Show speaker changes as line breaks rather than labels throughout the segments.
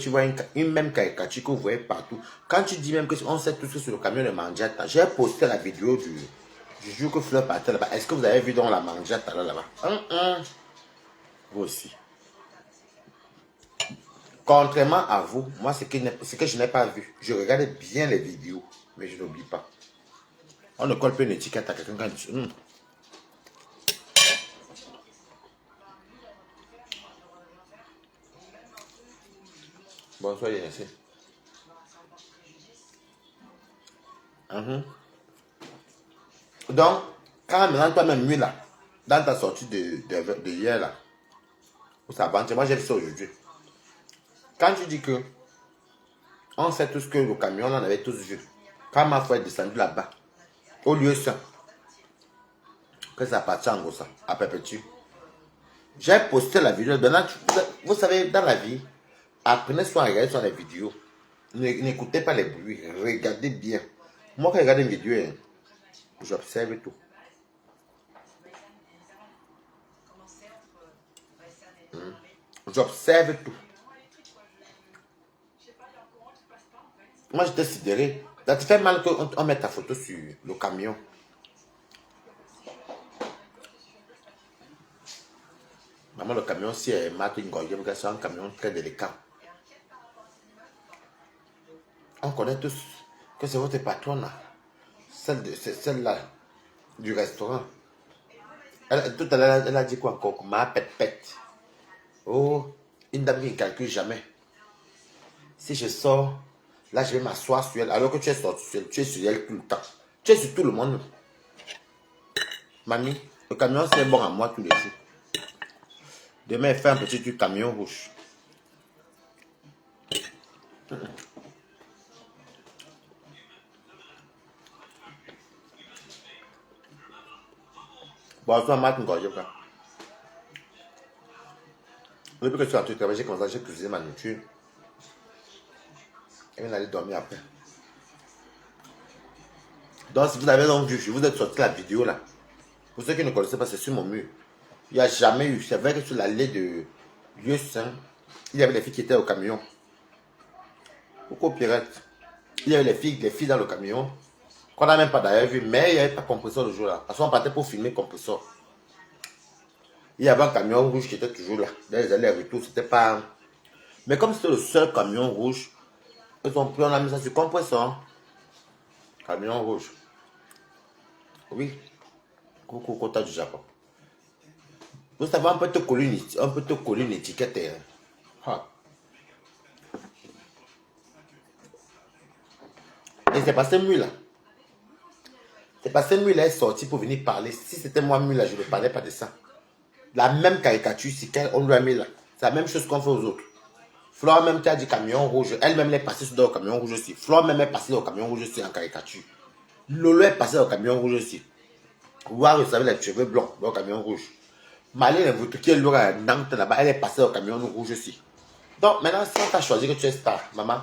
tu vois une même caricature que vous voyez partout. Quand tu dis même que on sait tous que sur le camion de Mandiata, j'ai posté la vidéo du jour que Fleur partait là-bas. Est-ce que vous avez vu dans la Mandiata là-bas? Vous aussi. Contrairement à vous, moi, ce que je n'ai pas vu, je regarde bien les vidéos, mais je n'oublie pas. On ne colle pas une étiquette à quelqu'un quand il dit, Bonsoir, Yann. Donc, quand maintenant toi-même, lui là, dans ta sortie de hier là, ou ça va, moi j'ai fait ça aujourd'hui. Quand tu dis que on sait tous que le camion, on en avait tous vu. Quand ma foi est descendue là-bas, au lieu ça, que ça partit en gros ça, à perpétuer. J'ai posté la vidéo. Maintenant, vous savez, dans la vie, apprenez soit à regarder sur les vidéos. N'écoutez pas les bruits, regardez bien. Moi, quand je regarde une vidéo, j'observe tout. J'observe tout. Moi, j'étais sidéré. Ça te fait mal qu'on mette ta photo sur le camion. Maman, le camion, si elle mate une gorge, c'est un camion très délicat. On connaît tous que c'est votre patronne, celle-là, du restaurant. Tout à l'heure, elle a dit quoi encore? Ma pète. Oh, une dame qui ne calcule jamais. Si je sors, là, je vais m'asseoir sur elle. Alors que tu es sorti sur elle, tu es sur elle tout le temps. Tu es sur tout le monde. Mamie, le camion, c'est bon à moi tous les jours. Demain, elle fait un petit truc camion rouge. Bonsoir, Martin Gorgeoka. Depuis que je suis en train de travailler, j'ai commencé à cuisiner ma nourriture. Elle vient d'aller dormir après. Donc, si vous avez donc vu, je vous ai sorti la vidéo là. Pour ceux qui ne connaissaient pas, c'est sur mon mur. Il n'y a jamais eu. C'est vrai que sur l'allée de Lieu Saint, il y avait les filles qui étaient au camion. Pourquoi pirate? Il y avait les filles dans le camion. Qu'on n'a même pas d'ailleurs vu, mais il n'y avait pas compresseur le jour là. Parce qu'on partait pour filmer compresseur. Il y avait un camion rouge qui était toujours là. Dans les allers-retours, c'était pas. Mais comme c'était le seul camion rouge, ils ont pris, on a mis ça sur compresseur. Camion rouge. Oui. Coucou, Kota du Japon. Vous savez, on peut te coller une étiquette. Ah. Et c'est passé Mue là. C'est passé Mue là est sorti pour venir parler. Si c'était moi Mue là, je ne parlais pas de ça. La même caricature, c'est qu'on lui a mis là. C'est la même chose qu'on fait aux autres. Flore même qui a dit camion rouge. Elle-même est passée dans le camion rouge aussi. Flore même est passée au camion rouge aussi en caricature. Lolo est passé au camion rouge aussi. Voir, vous savez, les cheveux blancs dans le camion rouge. Malène, vous qui est loin à Nantes là-bas, elle est passée au camion rouge aussi. Donc maintenant, si on t'a choisi que tu es star, maman,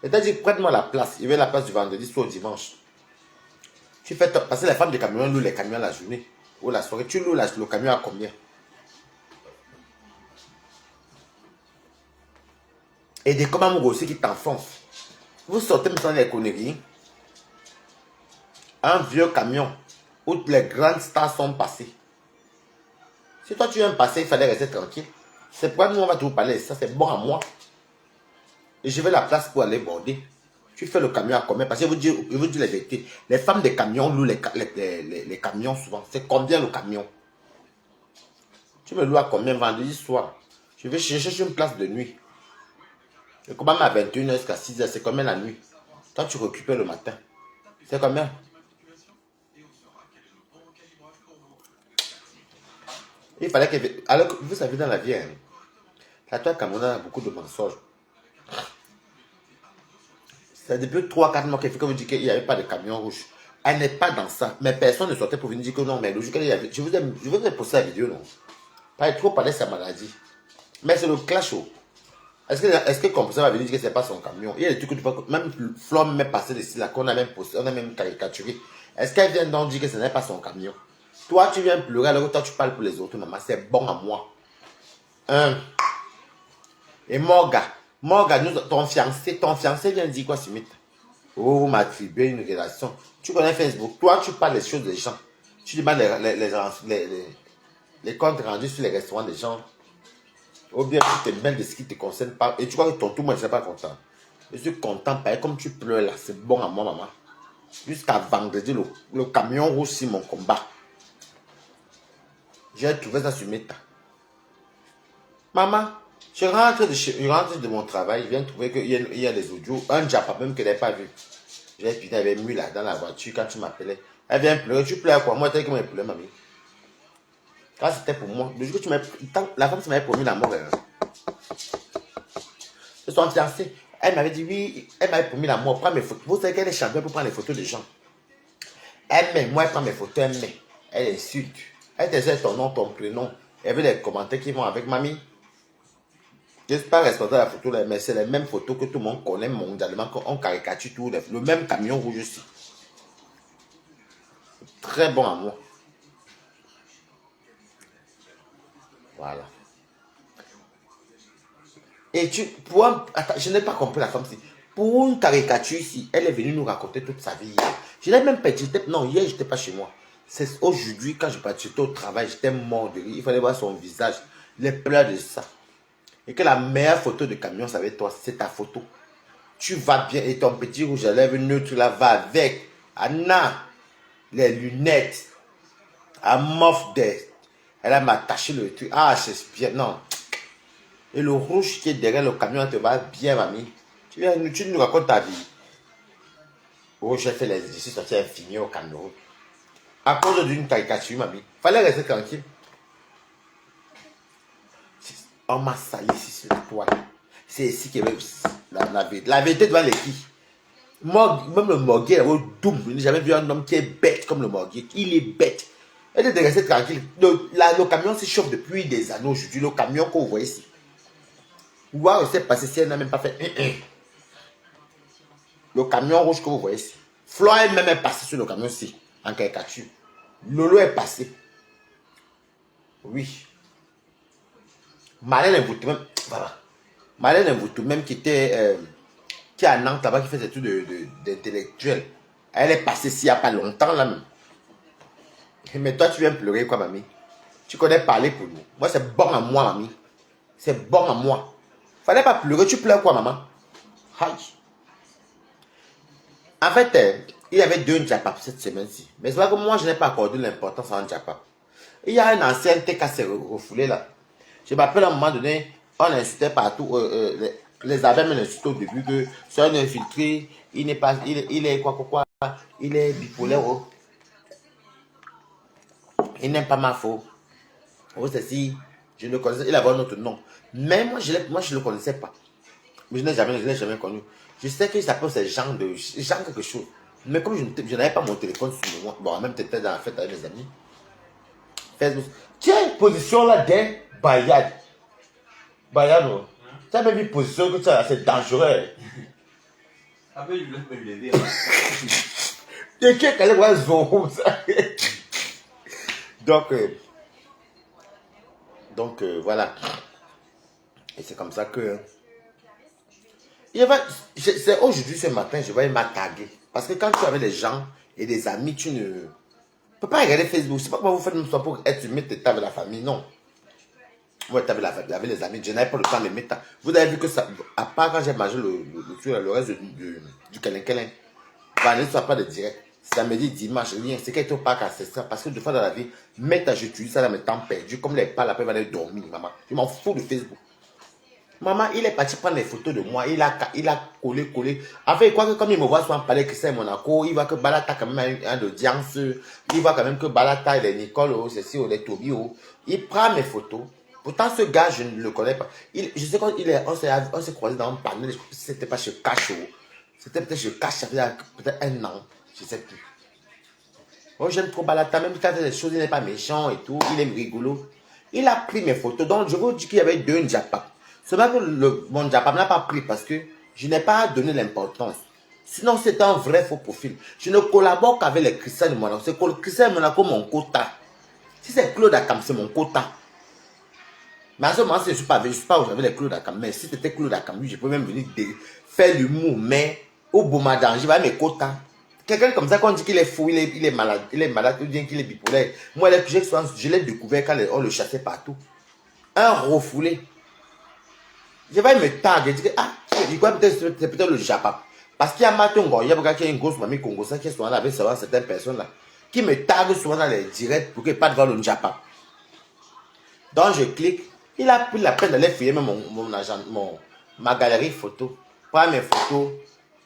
et t'as dit, prête-moi la place. Il veut la place du vendredi soit au dimanche. Tu fais parce que les femmes de camion louent les camions la journée ou la soirée. Tu loues le camion à combien? Et des commandes aussi qui t'enfoncent. Vous sortez maintenant les conneries. Un vieux camion où les grandes stars sont passées. Si toi tu viens passer, il fallait rester tranquille. C'est pourquoi nous on va toujours parler. Ça c'est bon à moi. Et je vais la place pour aller border. Tu fais le camion à combien? Parce que je vous dis la vérité. Les femmes des camions louent les camions souvent. C'est combien le camion? Tu me loues à combien vendredi soir? Je vais chercher une place de nuit. Le combat à 21h jusqu'à 6h, c'est combien la nuit? Toi tu récupères le matin. C'est combien? Il fallait que. Alors que vous savez dans la vie, hein, la toile Cameroun a beaucoup de mensonges. C'est depuis 3-4 mois qu'il fait que vous dites qu'il n'y avait pas de camion rouge. Elle n'est pas dans ça. Mais personne ne sortait pour venir dire que non, mais le jour qu'elle y avait. Je vous ai posté la vidéo, non? Pas trop parler de sa maladie. Mais c'est le clash. Est-ce que Compresseur va venir dire que ce n'est pas son camion? Il y a des trucs que tu vois, même Flore m'est passé d'ici là, qu'on a même posté, on a même caricaturé. Est-ce qu'elle vient donc dire que ce n'est pas son camion? Toi, tu viens pleurer alors que toi, tu parles pour les autres, maman. C'est bon à moi. Et Morga, ton fiancé vient dire quoi, Smith? Oh, vous m'attribuez une relation. Tu connais Facebook. Toi, tu parles des choses des gens. Tu demandes les comptes rendus sur les restaurants des gens. Ou bien tu te mêles de ce qui ne te concerne pas. Et tu vois que ton tout, moi, je ne suis pas content. Je suis content, pareil, comme tu pleures là. C'est bon à moi, maman. Jusqu'à vendredi, le camion rouge sur mon combat. J'ai trouvé ça sur Meta. Maman, je rentre de mon travail, je viens de trouver qu'il y a des audios, un Japa même que je n'ai pas vu. J'ai putain, elle avait mis là dans la voiture quand tu m'appelais. Elle vient pleurer, tu pleures quoi? Moi, t'as dit que moi, je pleurais, mamie. Quand c'était pour moi, le jour que tu m'as. La femme qui m'avait promis la mort, c'est son fiancé. Elle m'avait dit oui, elle m'avait promis la mort. Prends mes photos. Vous savez qu'elle est championne pour prendre les photos des gens. Elle met, moi, elle prend mes photos, elle met. Elle insulte. Elle te dit ton nom, ton prénom. Elle veut des commentaires qui vont avec mamie. Je ne suis pas responsable de la photo, mais c'est les mêmes photos que tout le monde connaît mondialement, qu'on caricature tout, le même camion rouge aussi. Très bon à moi. Voilà. Et attends, je n'ai pas compris la femme ici. Pour une caricature ici, elle est venue nous raconter toute sa vie hier. Je n'ai même pas dit, non, hier, je n'étais pas chez moi. C'est aujourd'hui, quand je partais au travail, j'étais mort de rire. Il fallait voir son visage, les pleurs de ça. Et que la meilleure photo de camion, ça va être toi, c'est ta photo. Tu vas bien et ton petit rouge à lèvres neutre là va avec. Anna, les lunettes, à mof d'air. Elle a m'attaché le truc. Ah, c'est bien. Non. Et le rouge qui est derrière le camion te va bien, mamie. Tu nous racontes ta vie. Oh, j'ai fait les exercices sortis infini au Cameroun. À cause d'une caricature, mamie. Fallait rester tranquille. On m'a sali ici sur le toit. C'est ici qu'il y avait la vérité. La vérité devant les filles. Même le morguet, je n'ai jamais vu un homme qui est bête comme le morguet. Il est bête. Elle est restée tranquille. Le camion s'échauffe depuis des années aujourd'hui. Le camion que vous voyez ici. Wow, c'est passé si elle n'a même pas fait. Le camion rouge que vous voyez ici. Flo elle-même est passée sur le camion ici, en caricature. Lolo est passé. Oui. Marlène Mboutou même. Voilà. Marlène Mboutou même qui était. Qui est à Nantes là-bas, qui fait des trucs d'intellectuel. Elle est passée ici il n'y a pas longtemps là même. Mais toi, tu viens pleurer quoi, mamie? Tu connais parler pour nous. Moi, c'est bon à moi, mamie. C'est bon à moi. Fallait pas pleurer. Tu pleures quoi, maman? Aïe. En fait, il y avait deux Japap cette semaine-ci. Mais c'est vrai que moi, je n'ai pas accordé l'importance à un Japap. Il y a un ancien TK qui s'est refoulé là. Je m'appelle à un moment donné, on insultait partout. Les abeilles m'insultaient au début que c'est un infiltré. Il n'est pas. Il est quoi. Il est bipolaire. Oh. Il n'aime pas ma faute. Oh, c'est si. Je ne connaissais. Il avait un autre nom. Mais moi, je ne le connaissais pas. Mais je ne l'ai jamais connu. Je sais qu'il s'appelle ces Jean quelque chose. Mais comme je n'avais pas mon téléphone sur moi, bon, même peut-être dans la fête avec mes amis. Facebook. Tiens, position là des Bayad. Bayad, non. Tu as même une position que ça, c'est dangereux.
Ah, mais je voulais me lever.
Et qui est allé voir Zorro, ça. Donc, voilà. Et c'est comme ça que. C'est aujourd'hui, ce matin, je vais m'attaquer. Parce que quand tu avais des gens et des amis, tu ne peux pas regarder Facebook. C'est pas comment vous faites même pour être humide et avec la famille, non. Moi, tu avais les amis, je n'avais pas le temps de les mettre. Vous avez vu que ça, à part quand j'ai mangé le reste du câlin, ne soit pas de direct. Samedi, dimanche, rien. C'est quelque part qu'à c'est ça. Parce que des fois dans la vie, j'utilise ça dans mes temps perdus. Comme les pas, après, il va aller dormir, maman. Je m'en fous de Facebook. Maman, il est parti prendre les photos de moi. Il a collé. En fait, il croit que comme il me voit souvent parler que c'est Monaco, il voit que Balata quand même a une audience. Il voit quand même que Balata, il est Nicole, c'est les Tobio. Il prend mes photos. Pourtant, ce gars, je ne le connais pas. Je sais on s'est croisé dans un panel. C'était pas chez Cacho. C'était peut-être chez Cacho, ça faisait peut-être un an. Je ne sais plus. Oh, j'aime trop Balata. Même quand il fait des choses, il n'est pas méchant et tout. Il est rigolo. Il a pris mes photos. Donc, je vous dis qu'il y avait deux Njapa. C'est vrai que mon Japa n'a pas pris parce que je n'ai pas donné l'importance. Sinon, c'est un vrai faux profil. Je ne collabore qu'avec les Christians de Monaco. C'est Christian de Monaco mon quota. Si c'est Claude Akam, c'est mon quota. Mais à ce moment, je ne suis pas aujourd'hui les Claude Akam. Mais si c'était Claude Akam, je peux même venir faire l'humour, mais au beau madame, je vais mes quotas. Quelqu'un comme ça, quand on dit qu'il est fou, il est malade, ou bien qu'il est bipolaire. Moi, je l'ai découvert quand on le chassait partout. Un refoulé. Je vais me taguer, je dis que, je crois peut-être c'est peut-être le Japon. Parce qu'il y a Matongo, il y a une grosse mamie congolaise qui est souvent là avec certaines personnes là, qui me taguent souvent dans les directs pour que pas devant le Japon. Donc je clique, il a pris la peine d'aller fouiller même ma galerie photo, prendre mes photos,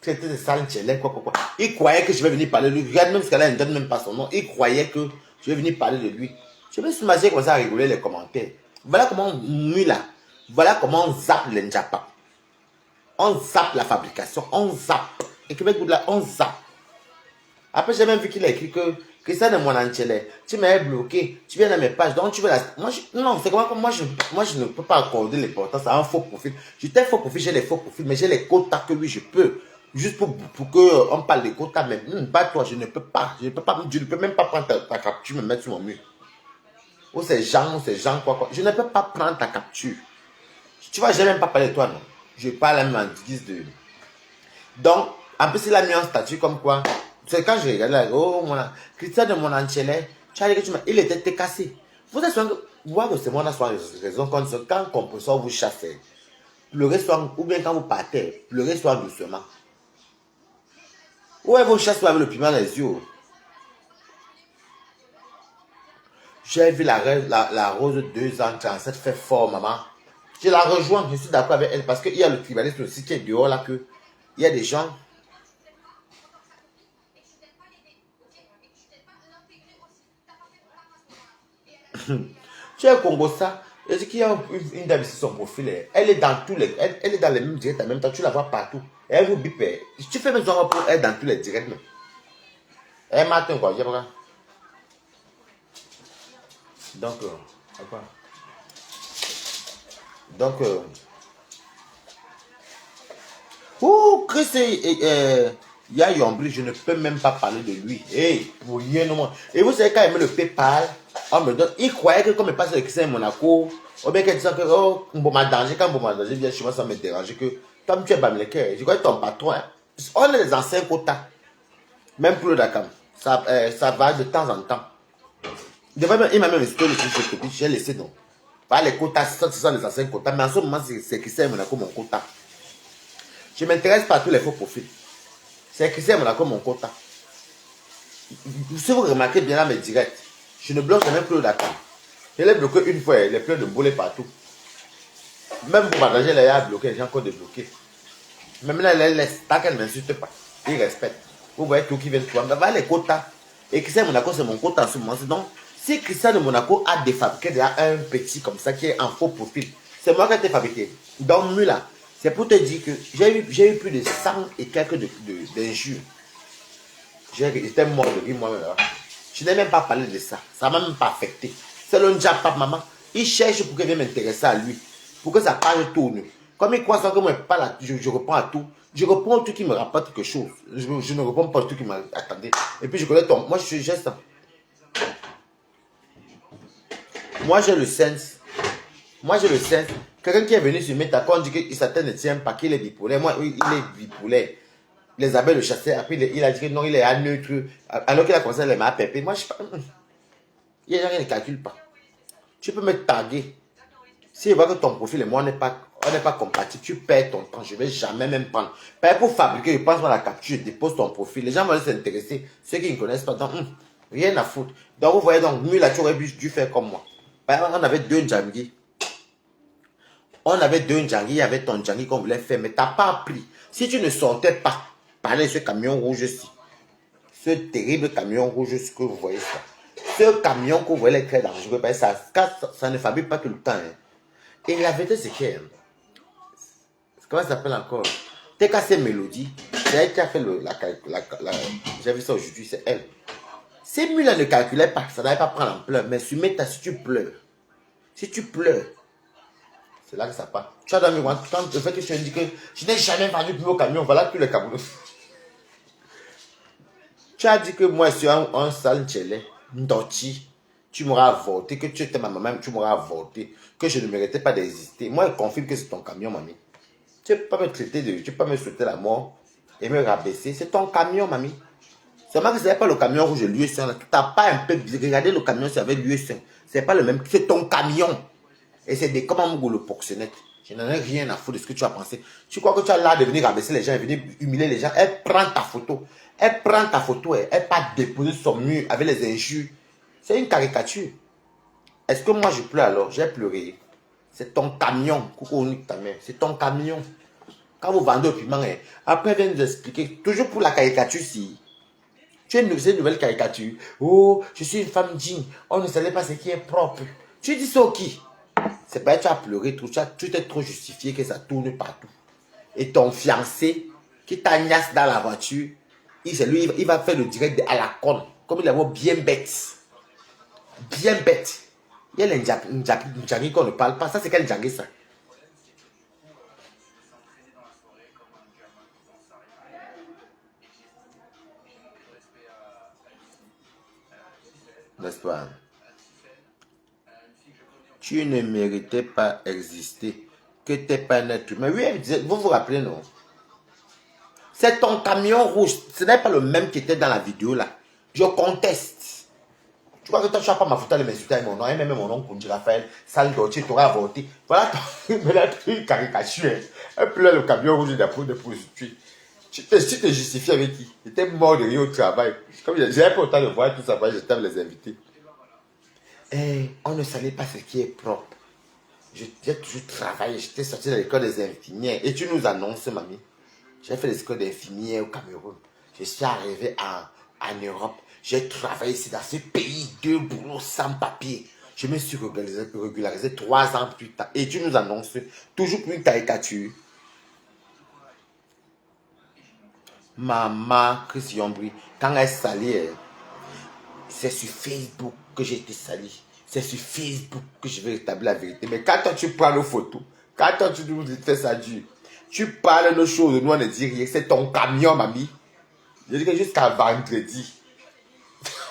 c'était des salles quoi. Il croyait que je vais venir parler de lui, regarde même ce qu'elle ne donne même pas son nom, il croyait que je vais venir parler de lui. Je me suis imaginé comme ça à rigoler les commentaires. Voilà comment on mue là. Voilà comment on zappe les Njapa. On zappe la fabrication, on zappe. Et Québec, là, on zappe. Après, j'ai même vu qu'il a écrit que Christian de Monanchele, tu m'as bloqué, tu viens dans mes pages, donc tu veux la... Non, c'est comment moi je ne peux pas accorder l'importance à un faux profil. J'étais faux profil, j'ai les faux profils, mais j'ai les quotas que lui, je peux. Juste pour qu'on parle des quotas, mais pas toi, je ne peux pas. Je ne peux même pas prendre ta capture, me mettre sur mon mur. Ou ces gens, quoi. Je ne peux pas prendre ta capture. Tu vois, je n'ai même pas parlé de toi, non. Je parle même en guise de... Donc, en plus, il a mis un statut comme quoi. C'est quand je regarde là, oh, Christian de Monanchele, il était cassé. Vous êtes sûr que, voir que c'est moi, la raison quand compresseur vous chasse, pleurez soit, ou bien quand vous partez, pleurez soit doucement. Ouais, vous chassez avec le piment dans les yeux. J'ai vu la rose 2 ans, 37 fait fort, maman. Je la rejoins, je suis d'accord avec elle parce qu'il y a le tribaliste aussi qui est dehors là que il y a des gens. Tu es Congo ça, je dis qu'il y a une dame ici, son profil, elle est dans tous les, elle est dans les mêmes directs en même temps, tu la vois partout. Elle vous bip, tu fais même son rapport, elle est dans tous les directs. Elle matin quoi, j'ai pas. Donc, quoi? Donc, Chris, il y a Yombri, je ne peux même pas parler de lui. Hey, pour rien au moins. Et vous savez, quand il met le PayPal, on me donne, il croyait que comme il passe avec Christian Monaco, ou bien qu'il disait que, oh, bon, danger, quand bon, danger vient chez moi, ça me dérange, que, comme tu es Bamileke, je crois que ton patron, hein. On est des anciens quotas. Même pour le Dakar. Ça va de temps en temps. Il m'a même expliqué le truc, j'ai laissé donc. Les quotas, ce sont les anciens quotas, mais en ce moment, c'est Christian Monaco, mon quota. Je ne m'intéresse pas à tous les faux profils. C'est Christian Monaco, mon quota. Si vous remarquez bien là mes directs, je ne bloque jamais plus le Dakar. Je l'ai bloqué une fois, il est plein de boulets partout. Même pour partager, il a bloqué, j'ai encore débloqué. Même là, il laisse, tant qu'elle ne m'insulte pas. Il respecte. Vous voyez tout qui vient de toi. Mais voilà les quotas. Et Christian Monaco, c'est mon quota en ce moment. Donc, si Christian de Monaco a défabriqué déjà un petit comme ça qui est en faux profil, c'est moi qui ai fabriqué. Donc, là, c'est pour te dire que j'ai eu plus de 100 et quelques d'injures. J'étais mort de rire moi-même. Je n'ai même pas parlé de ça. Ça ne m'a même pas affecté. C'est le Njapa, maman. Il cherche pour que je vienne m'intéresser à lui. Pour que sa page tourne. Comme il croit que moi, je réponds à tout. Je réponds à tout qui me rapporte quelque chose. Je ne réponds pas à tout qui m'attendait. Et puis je connais ton. Moi, je suis geste. Moi, j'ai le sens. Quelqu'un qui est venu sur Meta, quand on dit que Satan ne tient pas, qu'il est bipolaire. Moi, il est bipolaire. Les abeilles le chassaient. Après, il a dit que non, il est à neutre. Alors qu'il a commencé à les mettre à pépé. Moi, je ne sais pas. Il y a rien ne calcule pas. Tu peux me taguer. Si je vois que ton profil et moi, on n'est pas compatibles, tu perds ton temps. Je ne vais jamais même prendre. Pour fabriquer, je pense à la capture, je dépose ton profil. Les gens vont s'intéresser. Ceux qui ne connaissent pas, donc, rien à foutre. Donc, vous voyez, donc, mieux là, tu aurais dû faire comme moi. Par exemple, on avait 2 Djangui. Il y avait ton Djangui qu'on voulait faire, mais tu n'as pas appris. Si tu ne sortais pas, parler de ce camion rouge-ci, ce terrible camion rouge que vous voyez ça. Ce camion que vous voyez très dangereux, ça ne fabrique pas tout le temps. Hein. Et la vérité, c'est que, comment ça s'appelle encore? TKC Mélodie, c'est elle qui a fait j'ai vu ça aujourd'hui, c'est elle. Ces mules ne calculaient pas, ça n'allait pas prendre en pleurs, mais sur Meta, si tu pleures, c'est là que ça part. Tu as dans le quand le fait que tu me dis que je n'ai jamais vendu plus au camion, voilà tous les Camerounais. Tu as dit que moi, je suis un sale tchélé, ndoti. tu m'auras avorté, que tu étais ma maman, tu m'auras avorté, que je ne méritais pas d'exister. Moi, je confirme que c'est ton camion, mamie. Tu ne peux pas me traiter de... Tu ne peux pas me souhaiter la mort et me rabaisser. C'est ton camion, mamie. Seulement que ce n'est pas le camion rouge de l'UE5. Tu n'as pas un peu... Regardez le camion, c'est avec l'UE5. Ce n'est pas le même. C'est ton camion. Et c'est des comment le proxénète. Je n'en ai rien à foutre de ce que tu as pensé. Tu crois que tu as l'art de venir rabaisser les gens et venir humilier les gens. Elle prend ta photo. Elle prend ta photo et elle part déposer son mur avec les injures. C'est une caricature. Est-ce que moi je pleure alors? J'ai pleuré. C'est ton camion. Coucou, nique ta mère. C'est ton camion. Quand vous vendez au piment, après, viens nous expliquer. Toujours pour la caricature, si. Tu es une nouvelle caricature. Oh, je suis une femme digne. On ne savait pas ce qui est propre. Tu dis ça au qui? C'est pas que tu as pleuré, tu t'es trop justifié que ça tourne partout. Et ton fiancé, qui t'agnasse dans la voiture, il va faire le direct à la conne. Comme il est bien bête. Bien bête. Il y a l'Indjagi qu'on ne parle pas. Ça, c'est quel Ndjagi, ça? N'est-ce pas? Tu ne méritais pas exister. Que tu n'es pas un être humain. Oui, elle disait, vous vous rappelez, non? C'est ton camion rouge. Ce n'est pas le même qui était dans la vidéo là. Je conteste. Tu crois que toi, tu n'as pas ma photo de m'insulter avec mon nom. Et même mon nom, Kondi Raphaël, sale tu t'aurais avorté. Voilà, mais là, tu es une caricature. Un peu là, le camion rouge d'après de prostituée. Tu te justifies avec qui? J'étais mort de rire au travail. Comme j'avais pas autant de voir tout ça, j'étais avec les invités. Et on ne savait pas ce qui est propre. J'ai toujours travaillé, j'étais sorti de l'école des infirmières. Et tu nous annonces, mamie. J'ai fait les écoles d'infirmières au Cameroun. Je suis arrivé en Europe. J'ai travaillé ici dans ce pays de boulot sans papier. Je me suis régularisé 3 ans plus tard. Et tu nous annonces toujours pour une caricature. Maman Chris Yombri, quand elle salit, c'est sur Facebook que j'ai été sali. C'est sur Facebook que je vais rétablir la vérité. Mais quand toi, tu prends nos photos, quand toi, tu nous fais ça dur, tu parles de nos choses, nous on ne dit rien. C'est ton camion, mamie. Je dis que jusqu'à vendredi.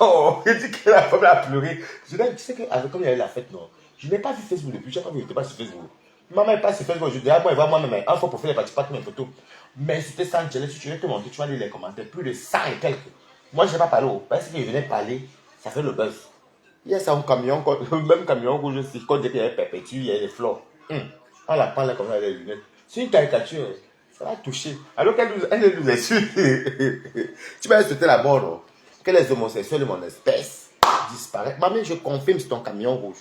Oh, je dis que la femme a pleuré. Je dis, tu sais que comme il y avait la fête, non. Je n'ai pas vu Facebook depuis. Je n'ai pas vu, je n'étais pas sur Facebook. Maman est pas sur Facebook. Je dis, moi, il va moi-même. Un fois pour faire les participants mes photos. Mais c'était sans Angela, si tu veux te montrer, tu vas lire les commentaires. Plus de 100 et quelques. Moi, je n'ai pas parlé. Parce qu'il venait parler, ça fait le buzz. Il y a ça un camion, le même camion rouge aussi. Quand il y a perpétue, il y a les fleurs. On la prend là comme ça, avec les lunettes. C'est une caricature. Ça va toucher. Alors qu'elle nous insulte. Tu vas insulter la mort, non? Que les homosexuels de mon espèce disparaissent. Maman, je confirme, c'est ton camion rouge.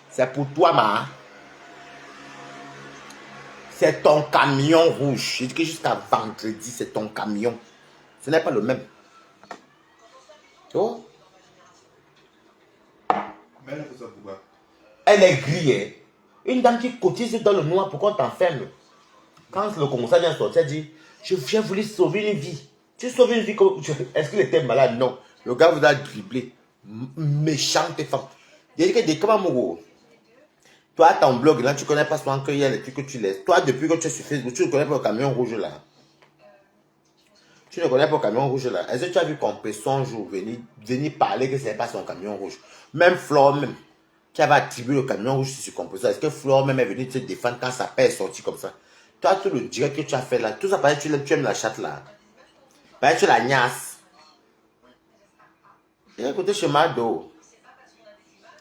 C'est pour toi, ma. C'est ton camion rouge. Je dis que jusqu'à vendredi, c'est ton camion. Ce n'est pas le même. Oh.
Mais elle a fait ça pourquoi?
Elle est grillée. Une dame qui cotise dans le noir, pourquoi on t'enferme? Quand le commissaire vient sortir, elle dit, j'ai voulu sauver une vie. Tu sauves une vie comme... Est-ce qu'il était malade? Non. Le gars vous a dribblé. Méchante femme. Il dit que des comment toi, ton blog, là, tu ne connais pas souvent qu'il y a les trucs que tu laisses. Toi, depuis que tu es sur Facebook, tu ne connais pas le camion rouge là. Tu ne connais pas le camion rouge là. Est-ce que tu as vu Compression un jour venir parler que ce n'est pas son camion rouge? Même Flore, même, qui avait attribué le camion rouge sur Compression. Est-ce que Flore même est venue te défendre quand sa paix est sortie comme ça? Toi, tout le direct que tu as fait là, tout ça, parce que tu aimes la chatte là. Parce que tu la gnasses. Et écoutez, chez Mado,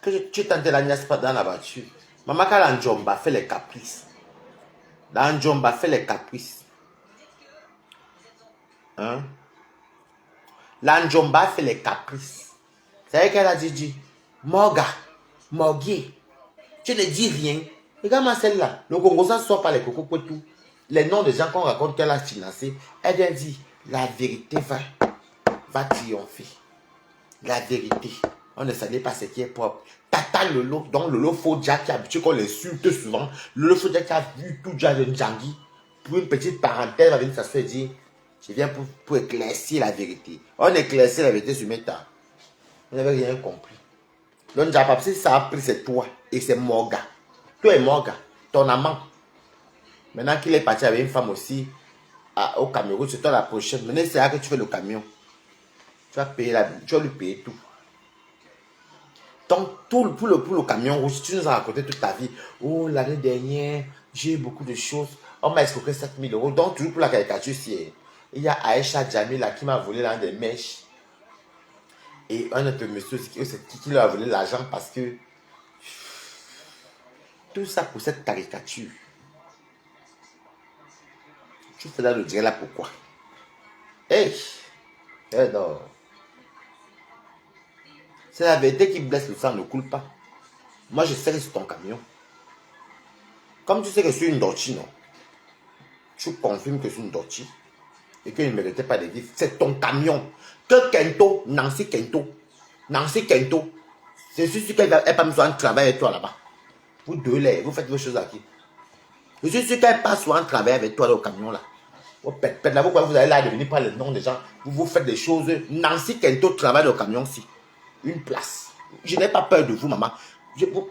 que tu tentes la gnasses pas dans la voiture. Maman, quand l'Anjomba fait les caprices. L'Anjomba fait les caprices. Hein? L'Anjomba fait les caprices. C'est vrai qu'elle a dit, Morga, Morgui, tu ne dis rien. Regarde-moi celle-là. Le Congo, ça sort par les cocos pour tout. Les noms des gens qu'on raconte qu'elle a financé. Elle vient dire, la vérité va triompher. La vérité. On ne savait pas ce qui est propre. Tata Lolo, donc Lolo Fodja qui a habitué qu'on l'insulte souvent. Lolo Fodja qui a vu tout déjà de Djangui. Pour une petite parenthèse, va venir s'asseoir et dire, je viens pour éclaircir la vérité. On éclaircit la vérité sur mes temps. Vous n'avez rien compris. Donc, si ça a pris, c'est toi et c'est Morga. Toi et Morga, ton amant. Maintenant qu'il est parti avec une femme aussi au Cameroun, c'est toi la prochaine. Maintenant, c'est là que tu fais le camion. Tu vas payer tu vas lui payer tout. Donc, pour le camion rouge, tu nous as raconté toute ta vie. Oh, l'année dernière, j'ai eu beaucoup de choses. On m'a escroqué 7 000 euros. Donc, toujours pour la caricature, il y a Aïcha Jamila qui m'a volé l'un des mèches. Et un autre monsieur qui lui a volé l'argent parce que tout ça pour cette caricature. Tu fais là le dire là pourquoi? Hey! Non. C'est la vérité qui blesse, le sang ne coule pas. Moi, je sais que c'est ton camion. Comme tu sais que je suis une Dorchi, non? Tu confirmes que je suis une Dorchi et qu'il ne méritait pas de vivre. C'est ton camion. Que Kento, Nancy Kento, c'est sûr qu'elle va pas me faire un travail avec toi là-bas. Vous deux là, vous faites vos choses à qui? Je suis sûr qu'elle passe souvent un travail avec toi là, au camion là. Là, vous allez là devenir par le nom des gens. Vous faites des choses. Nancy Kento travaille au camion aussi. Une place. Je n'ai pas peur de vous, maman.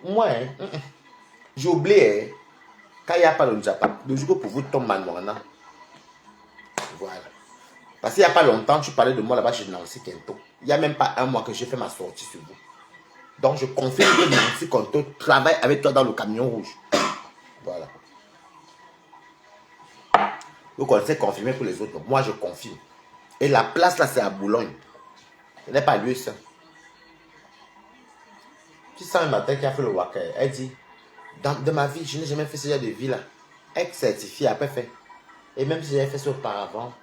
Moi, j'ai oublié, quand il n'y a pas le Japon, le jour pour vous tombe Manouana. Voilà. Parce qu'il n'y a pas longtemps, tu parlais de moi là-bas chez Nancy Kento. Il n'y a même pas un mois que j'ai fait ma sortie sur vous. Donc, je confirme que Nancy Kento travaille avec toi dans le camion rouge. Voilà. Vous connaissez confirmer pour les autres. Moi, je confirme. Et la place là, c'est à Boulogne. Ce n'est pas lui, ça. Tu sens un matin qui a fait le waka. Elle dit, de ma vie, je n'ai jamais fait ce genre de vie là. Elle certifie, après fait. Et même si j'ai fait ça auparavant,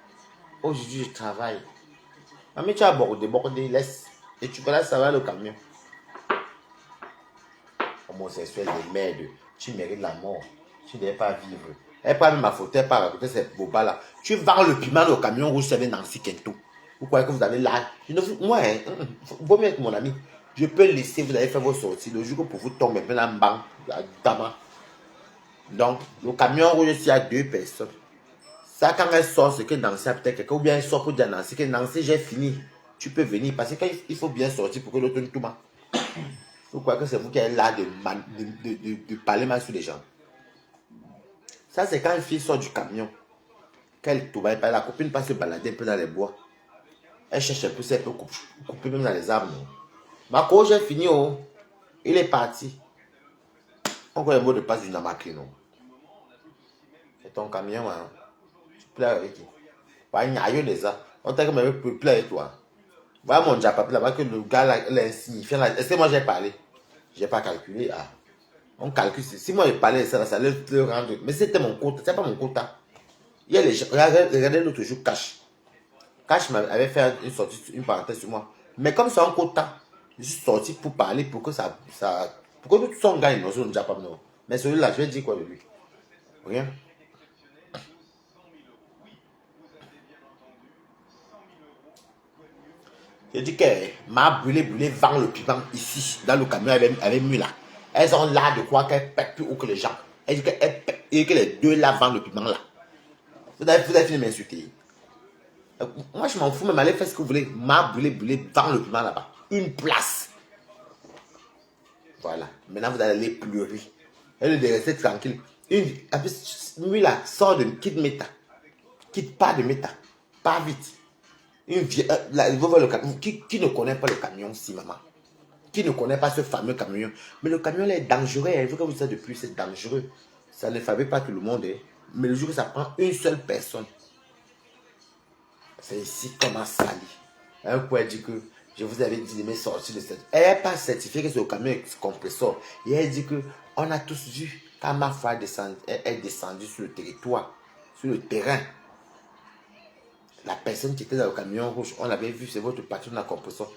aujourd'hui je travaille. Mais tu as bordé, laisse. Et tu vas là, ça va le camion. Homosexuel de merde, tu mérites la mort. Tu ne devais pas vivre. Elle prend ma photo, elle part raconter ces bobas là. Tu vends le piment au camion rouge, c'est Nancy Kento. Vous croyez que vous allez là? Moi, vaut mieux être mon ami. Je peux laisser, vous allez faire vos sorties. Le jour que pour vous tomber, maintenant, bang, la dame. Donc, le camion rouge, il y a 2 personnes. Ça, quand elle sort, c'est que Nancy a peut-être quelqu'un, ou bien elle sort pour dire à Nancy que Nancy, j'ai fini. Tu peux venir, parce qu'il faut bien sortir pour que l'autre ne tourne pas. Vous croyez que c'est vous qui êtes là de parler mal sur les gens? Ça, c'est quand une fille sort du camion, qu'elle tourne, la copine passe se balader un peu dans les bois. Elle cherche un peu, elle peut couper même dans les arbres. Ma coach, j'ai fini, oh. Il est parti. Encore un mot de passe du Namakri, non? C'est ton camion, hein. Tu plais avec qui? Ouais, il y a eu des arbres. On t'a même plus plais avec toi. Voilà mon Japon là-bas que le gars là, il est insignifiant. Est-ce que moi j'ai parlé? J'ai pas calculé. Ah. On calcule. Si moi j'ai parlé de ça, ça allait le rendre. Mais c'était mon quota. C'est pas mon quota. Il y a les gens. Regardez l'autre jour, Cash. Cash m'avait fait une sortie, une parenthèse sur moi. Mais comme c'est un quota, je suis sorti pour parler, pour que pour que nous sommes gagnés dans le Japon. Non. Mais celui-là, je vais dire quoi de lui? Rien. J'ai dit qu'elle m'a brûlé, vend le piment ici, dans le camion avec Mula. Elles ont l'air de croire qu'elles pètent plus haut que les gens. Elle dit qu'elle pète et que les deux là vendent le piment là. Vous avez fini de m'insulter. Moi, je m'en fous, même allez faire ce que vous voulez. M'a brûlé, vend le piment là-bas. Une place. Voilà. Maintenant, vous allez aller pleurer. Elle est restée tranquille. Mula sort de quitte Meta. Quitte pas de Meta. Pas vite. Qui ne connaît pas le camion, si maman? Qui ne connaît pas ce fameux camion? Mais le camion là est dangereux. Il faut que vous sachiez depuis, c'est dangereux. Ça ne fabrique pas tout le monde. Mais le jour que ça prend une seule personne, c'est ici qu'on m'a sali. Un coup, elle dit que je vous avais dit de me sortir de cette. Elle n'est pas certifiée que c'est le camion compresseur. Et elle dit que on a tous vu quand ma foi est descendue sur le territoire, sur le terrain. La personne qui était dans le camion rouge, on l'avait vu, c'est votre patron de la compression.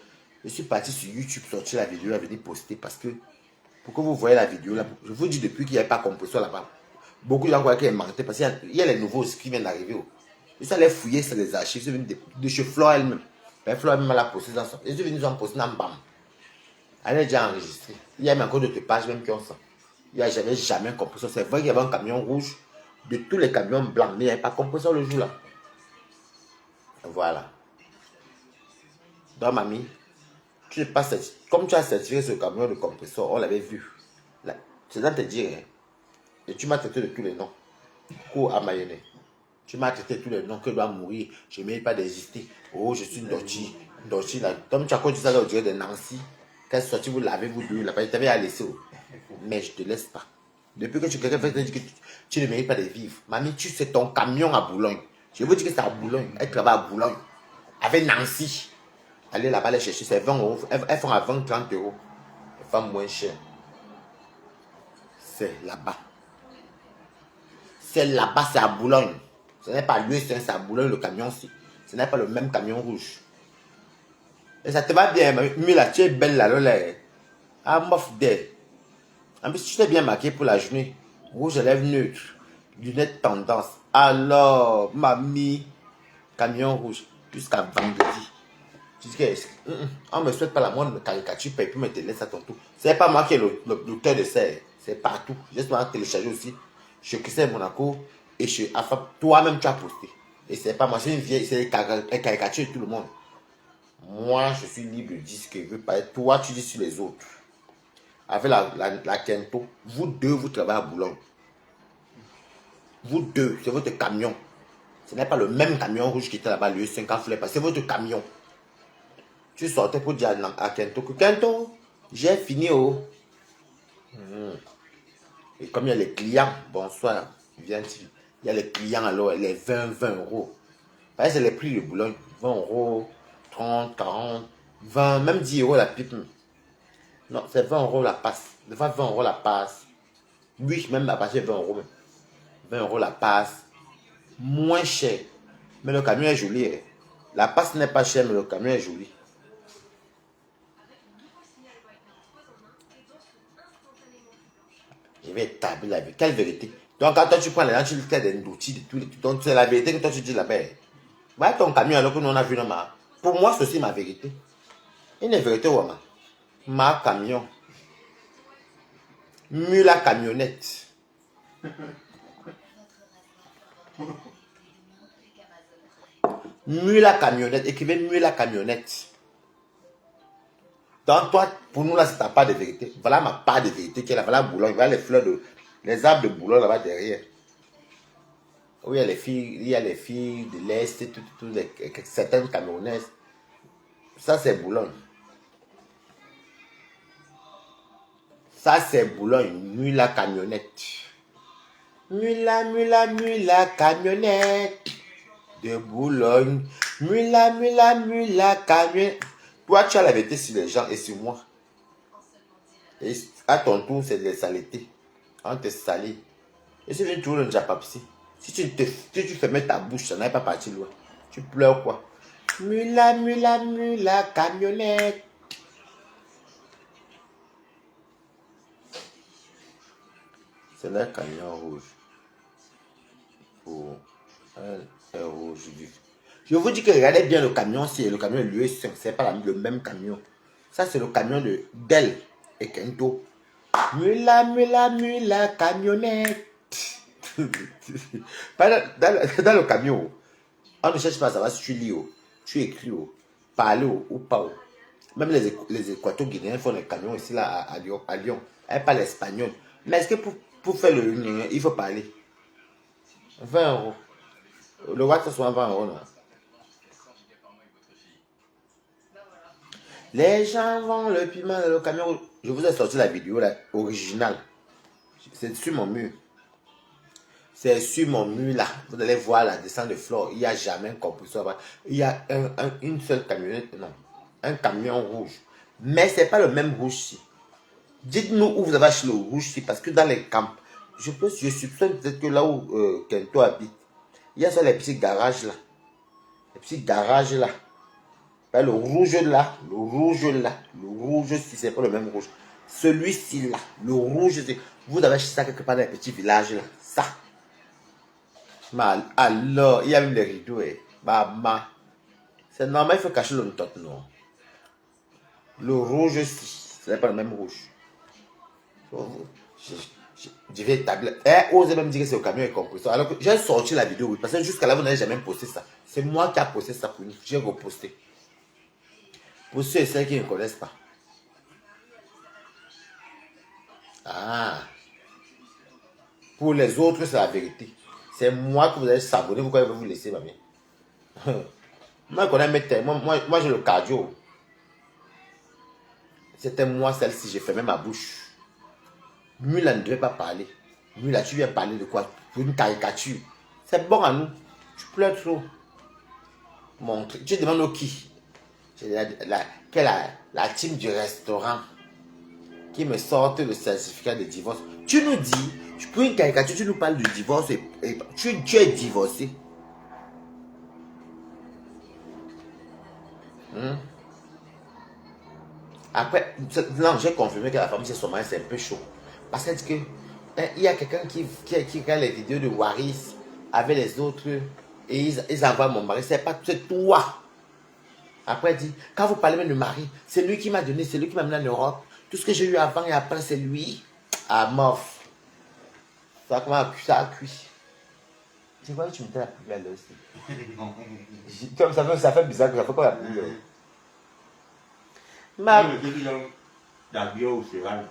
Je suis parti sur YouTube, sortir la vidéo, à venir poster parce que, pour que vous voyez la vidéo là, je vous dis depuis qu'il n'y a pas de compression là-bas. Beaucoup de gens croient qu'il est menté parce qu'il y a les nouveaux qui viennent d'arriver. Je suis allé fouiller sur les archives, je suis venu de chez Flore elle-même. Mais Flore elle-même l'a posté dans son. Je suis venu dans poster dans BAM. Elle est déjà enregistrée. Il y a même encore d'autres pages même qui ont ça. J'avais jamais de compression. C'est vrai qu'il y avait un camion rouge de tous les camions blancs, mais il n'y avait pas de compression le jour là. Voilà. Donc, mamie, comme tu as certifié ce camion de compresseur, on l'avait vu. C'est dans te dire, hein. Et tu m'as traité de tous les noms. Cours à mayonnaise. Tu m'as traité de tous les noms que doit mourir. Je ne mérite pas d'exister. Oh, je suis une Dorchi là. Comme tu as dit ça, on dirait de Nancy. Quand c'est sorti, vous lavez, vous deux, là-bas, je t'avais à laisser. Mais je te laisse pas. Depuis que quelqu'un fait dire que tu ne mérites pas de vivre. Mamie, tu sais ton camion à Boulogne. Je veux dire que c'est à Boulogne. Elle travaille à Boulogne. Avec Nancy. Allez là-bas les chercher, c'est 20 euros. Elles font à 20-30 euros. Elles font moins cher. C'est là-bas. C'est là-bas, c'est à Boulogne. Ce n'est pas l'US, c'est à Boulogne le camion aussi. Ce n'est pas le même camion rouge. Et ça te va bien, mais là, tu es belle là, là. Ah, mof d'elle. En plus, tu t'es bien marqué pour la journée. Rouge à lèvres neutre. Lunettes tendance. Alors, mamie, camion rouge. Jusqu'à vendredi. Tu dis que on ne me souhaite pas la moindre caricature, et puis me laisse à ton tour. C'est pas moi qui est l'auteur de ça. C'est partout. Juste moi télécharger aussi. Chez Christelle Monaco et chez AFAP. Toi-même, tu as posté. Et c'est pas moi, c'est une vieille, c'est une caricature de tout le monde. Moi, je suis libre de dire ce que je veux pas. Toi, tu dis sur les autres. Avec la Kento, vous deux, vous travaillez à Boulogne. Vous deux, c'est votre camion. Ce n'est pas le même camion rouge qui était là-bas, le 5 ans, c'est votre camion. Tu sortais pour dire à Kento que Kento, j'ai fini au. Et comme il y a les clients, bonsoir, viens-tu. Il y a les clients alors, les 20 euros. C'est les prix de Boulogne. 20 euros, 30, 40, 20, même 10 euros la pipe. Non, c'est 20 euros la passe. Des fois 20 euros la passe. Oui, même à partir de 20 euros. 20 euros la passe. Moins cher. Mais le camion est joli. Hein. La passe n'est pas chère, mais le camion est joli. Je vais établir la vérité. Quelle vérité? Donc, quand toi tu prends les gens, tu fais des outils, de tous les trucs. Donc, c'est la vérité que toi tu dis là-bas. Va ton camion alors que nous on a vu là. Pour moi, c'est aussi ma vérité. Une vérité, Wama. Ma camion. Mula camionnette. Mula camionnette. Écrivez Mula camionnette. Donc, toi, pour nous là, c'est ta part de vérité. Voilà ma part de vérité qui est là. Voilà Boulogne. Voilà les fleurs les arbres de Boulogne là-bas derrière. Où il y a les filles de l'Est, certaines camionnaises. Ça, c'est Boulogne. Ça, c'est Boulogne. Mula camionnette. Mula camionnette. De Boulogne. Mula camionnette. Toi, tu as la vérité sur les gens et sur moi. Et à ton tour, c'est de les saletés. On te salit. Et si tu trouves le Japapsi, si tu fermais ta bouche, ça n'allait pas partir loin. Tu pleures quoi? Mula camionnette. C'est le camion rouge. Pour un rouge vif. Je vous dis que regardez bien le camion, c'est le camion de l'US5, c'est pas le même camion. Ça, c'est le camion de Dell et Kento. Mula camionnette. Dans le camion, on ne cherche pas à savoir si tu lis, tu écris, parler ou pas. Même les Équato-Guinéens font les camions ici là à Lyon. Elles parlent espagnol. Mais est-ce que pour faire le il faut parler 20 euros. Le watt, c'est souvent 20 euros. Non? Les gens vont le piment dans le camion. Je vous ai sorti la vidéo là, originale. C'est sur mon mur. C'est sur mon mur là. Vous allez voir la descente de flore. Il n'y a jamais un compresseur. Il y a une seule camionnette. Non. Un camion rouge. Mais ce n'est pas le même rouge ici. Dites-nous où vous avez acheté le rouge ici. Parce que dans les camps, je soupçonne peut-être que là où Kento habite, il y a ça les petits garages là. Les petits garages là. Le rouge là, le rouge si c'est pas le même rouge. Celui-ci là, le rouge, vous avez acheté ça quelque part dans les petits villages là. Ça. Mais alors, il y a même les rideaux. Bah, c'est normal, il faut cacher le top, non. Le rouge si, ce n'est pas le même rouge. Je vais établir. Osez même dire que c'est au camion et compresseur. Alors que j'ai sorti la vidéo, oui, parce que jusqu'à là, vous n'avez jamais posté ça. C'est moi qui a posté ça pour nous. J'ai reposté. Pour ceux et celles qui ne connaissent pas. Ah. Pour les autres, c'est la vérité. C'est moi que vous allez s'abonner. Pourquoi je vais vous laisser, ma mère? Moi, je connais mes termes. Moi, j'ai le cardio. C'était moi, celle-ci, j'ai fermé ma bouche. Mula ne devait pas parler. Mula, tu viens parler de quoi? Pour une caricature. C'est bon à nous. Tu pleures trop. Montre. Tu demandes au qui? C'est la team du restaurant qui me sorte le certificat de divorce. Tu nous dis, pour une caricature, tu nous parles du divorce et tu es divorcé. Après, non, j'ai confirmé que la famille chez son mari, c'est un peu chaud. Parce qu'elle dit que il y a quelqu'un qui regarde les vidéos de Waris avec les autres et ils envoient mon mari. C'est pas toi. Après, elle dit, quand vous parlez même de mari, c'est lui qui m'a donné, c'est lui qui m'a amené en Europe. Tout ce que j'ai eu avant et après, c'est lui. Ah, mof. Ça a cuit. Tu vois, tu mettais la poubelle là aussi. Comme ça fait bizarre que ça fait pas la poubelle.
La bio, c'est vrai.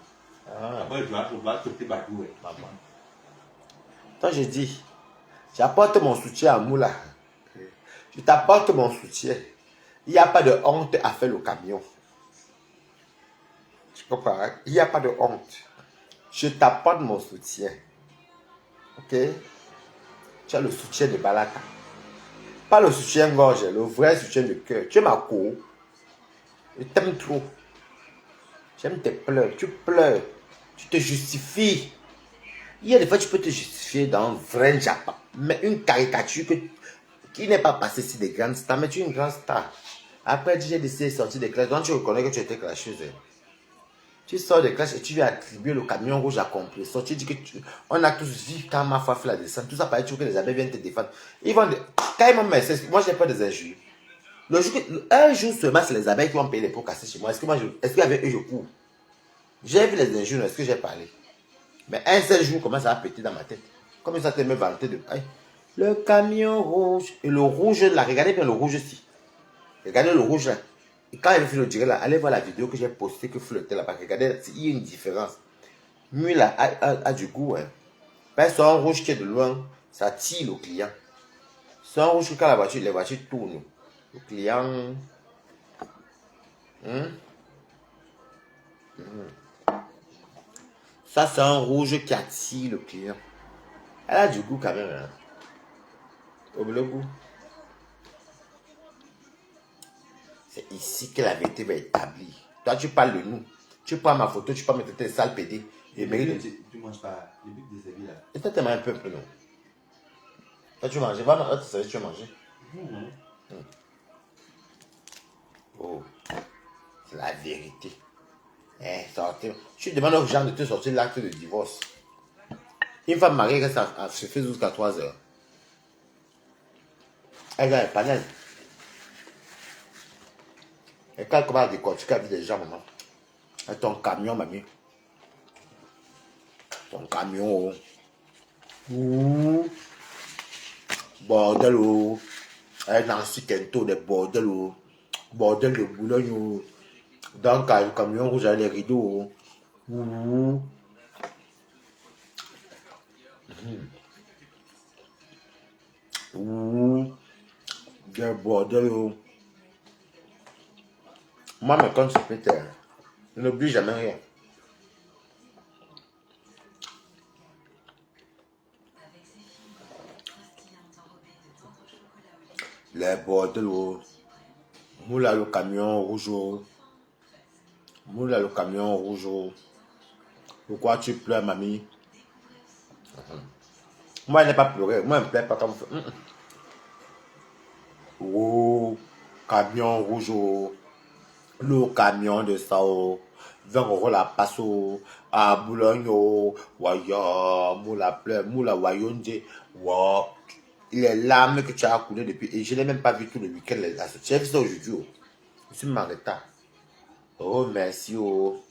Après, tu vas sauter partout.
Toi, je dis, j'apporte mon soutien à Moula. Je t'apporte mon soutien. Il n'y a pas de honte à faire le camion. Tu comprends? Il n'y a pas de honte. Je t'apporte mon soutien. Ok? Tu as le soutien de Balaka. Pas le soutien gorge, le vrai soutien de cœur. Tu es ma co. Je t'aime trop. J'aime tes pleurs. Tu pleures. Tu te justifies. Il y a des fois, tu peux te justifier dans un vrai Japon. Mais une caricature qui n'est pas passée sur des grandes stars, mais tu es une grande star. Après, j'ai décidé de sortir des classes. Donc, tu reconnais que tu étais clasheuse. Tu sors des classes et tu viens attribuer le camion rouge à compresseur. Tu dis que on a tous vu quand ma foi fait la descente. Tout ça paraît toujours que les abeilles viennent te défendre. Ils vont. Quand ils m'ont mis, moi, j'ai pas des injures. Un jour seulement, c'est les abeilles qui vont payer les pots cassés chez moi. Est-ce qu'il y avait eux, je cours? J'ai vu les injures, est-ce que j'ai parlé? Mais un seul jour, comment ça a pété dans ma tête? Comme ça te me vanter de. Aïe, le camion rouge. Et le rouge là, regardez bien le rouge aussi. Regardez le rouge là. Et quand il fait le direct là, allez voir la vidéo que j'ai postée que flottait là-bas. Regardez, il y a une différence. Lui là a du goût. Hein. Parce que un rouge qui est de loin, ça tire le client. C'est un rouge que quand les voitures tournent, le client. Ça, c'est un rouge qui attire le client. Elle a du goût quand même. Hein. Le goût. C'est ici que la vérité va être établie. Toi, tu parles de nous. Tu prends ma photo, tu peux mettre tes sales pédés. Et
tu manges pas. Le but de servir là.
Et toi, tu un peu, non? Toi, tu manges. Va, tu sais, tu vas manger. Oh, c'est la vérité. Eh, sortez. Je demande aux gens de te sortir l'acte de divorce. Une femme mariée reste se fait jusqu'à 3 heures. Elle a un panel. Et quand elle commence à décortiquer la vie des gens, maman. Et ton camion, mamie. Ton camion. Ouh. Bordel. Oh. Elle Nancy Kento, des bordel. Oh. Bordel de Boulogne. Oh. Dans le camion rouge, les rideaux. Oh. Ouh. Ouh. Des bordel. Oh. Moi, mais quand c'est pété, je n'oublie jamais rien. Les bordels, moula le camion rouge. Moula le camion rouge. Pourquoi tu pleures, mamie? Moi, elle n'est pas pleurée. Moi, elle ne pleure pas comme ça. Oh, camion rouge. Le camion de ça. 20 € la passe à Boulogne. Waya, moula pleure. Moula wayonde. Wow. Les larmes que tu as coulées depuis. Et je n'ai même pas vu tout le week-end. J'ai vu ça aujourd'hui. Je suis m'arrêté. Oh, merci. Oh.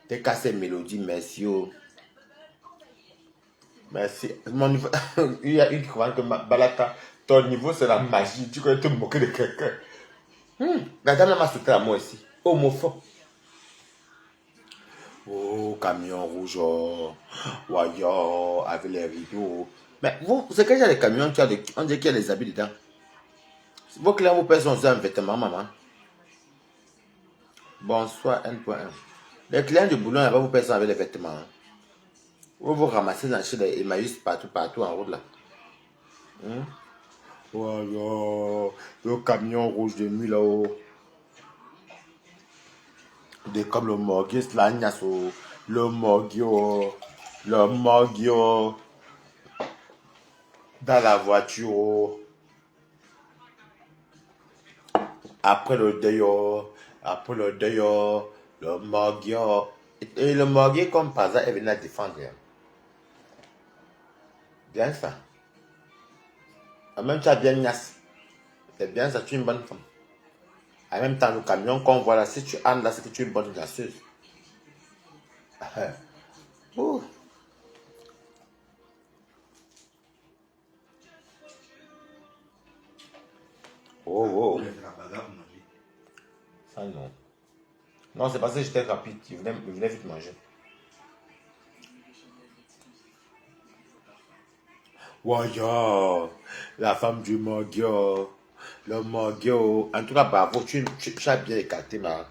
T'es cassé mélodie, merci. Oh. Merci. Mon niveau... Il y a une qui croit que Balaka, ton niveau c'est la magie. Tu connais te moquer de quelqu'un. La dame m'a sauté à moi ici. Homophobe. Oh, camion rouge. Waya, avec les rideaux. Mais vous, c'est qu'il y a des camions, on dirait qu'il y a des habits dedans. Vos clients vous pèsent un vêtement, maman. Bonsoir, N.1. Les clients du boulot, là, vous personne avec les vêtements. Hein. Vous ramassez dans chez les Emmaüs partout en route là. Hein? Voilà, le camion rouge de nuit là-haut. Comme le Morgis, là, le Morgio, dans la voiture. Après le deuil, le Morgio. Et le Morgio, comme par hasard, est venu la défendre. Hein. Bien ça. En même temps, tu as bien Nias. C'est bien ça, tu es une bonne femme. En même temps, le camion qu'on voit là, si tu andes là, c'est que tu es une bonne gasseuse. Oh. Oh. Ça non. Non, c'est parce que j'étais rapide. Il venait vite manger. Waya, la femme du Morgio. Le Morgio. En tout cas, bravo, tu as bien écarté, ma.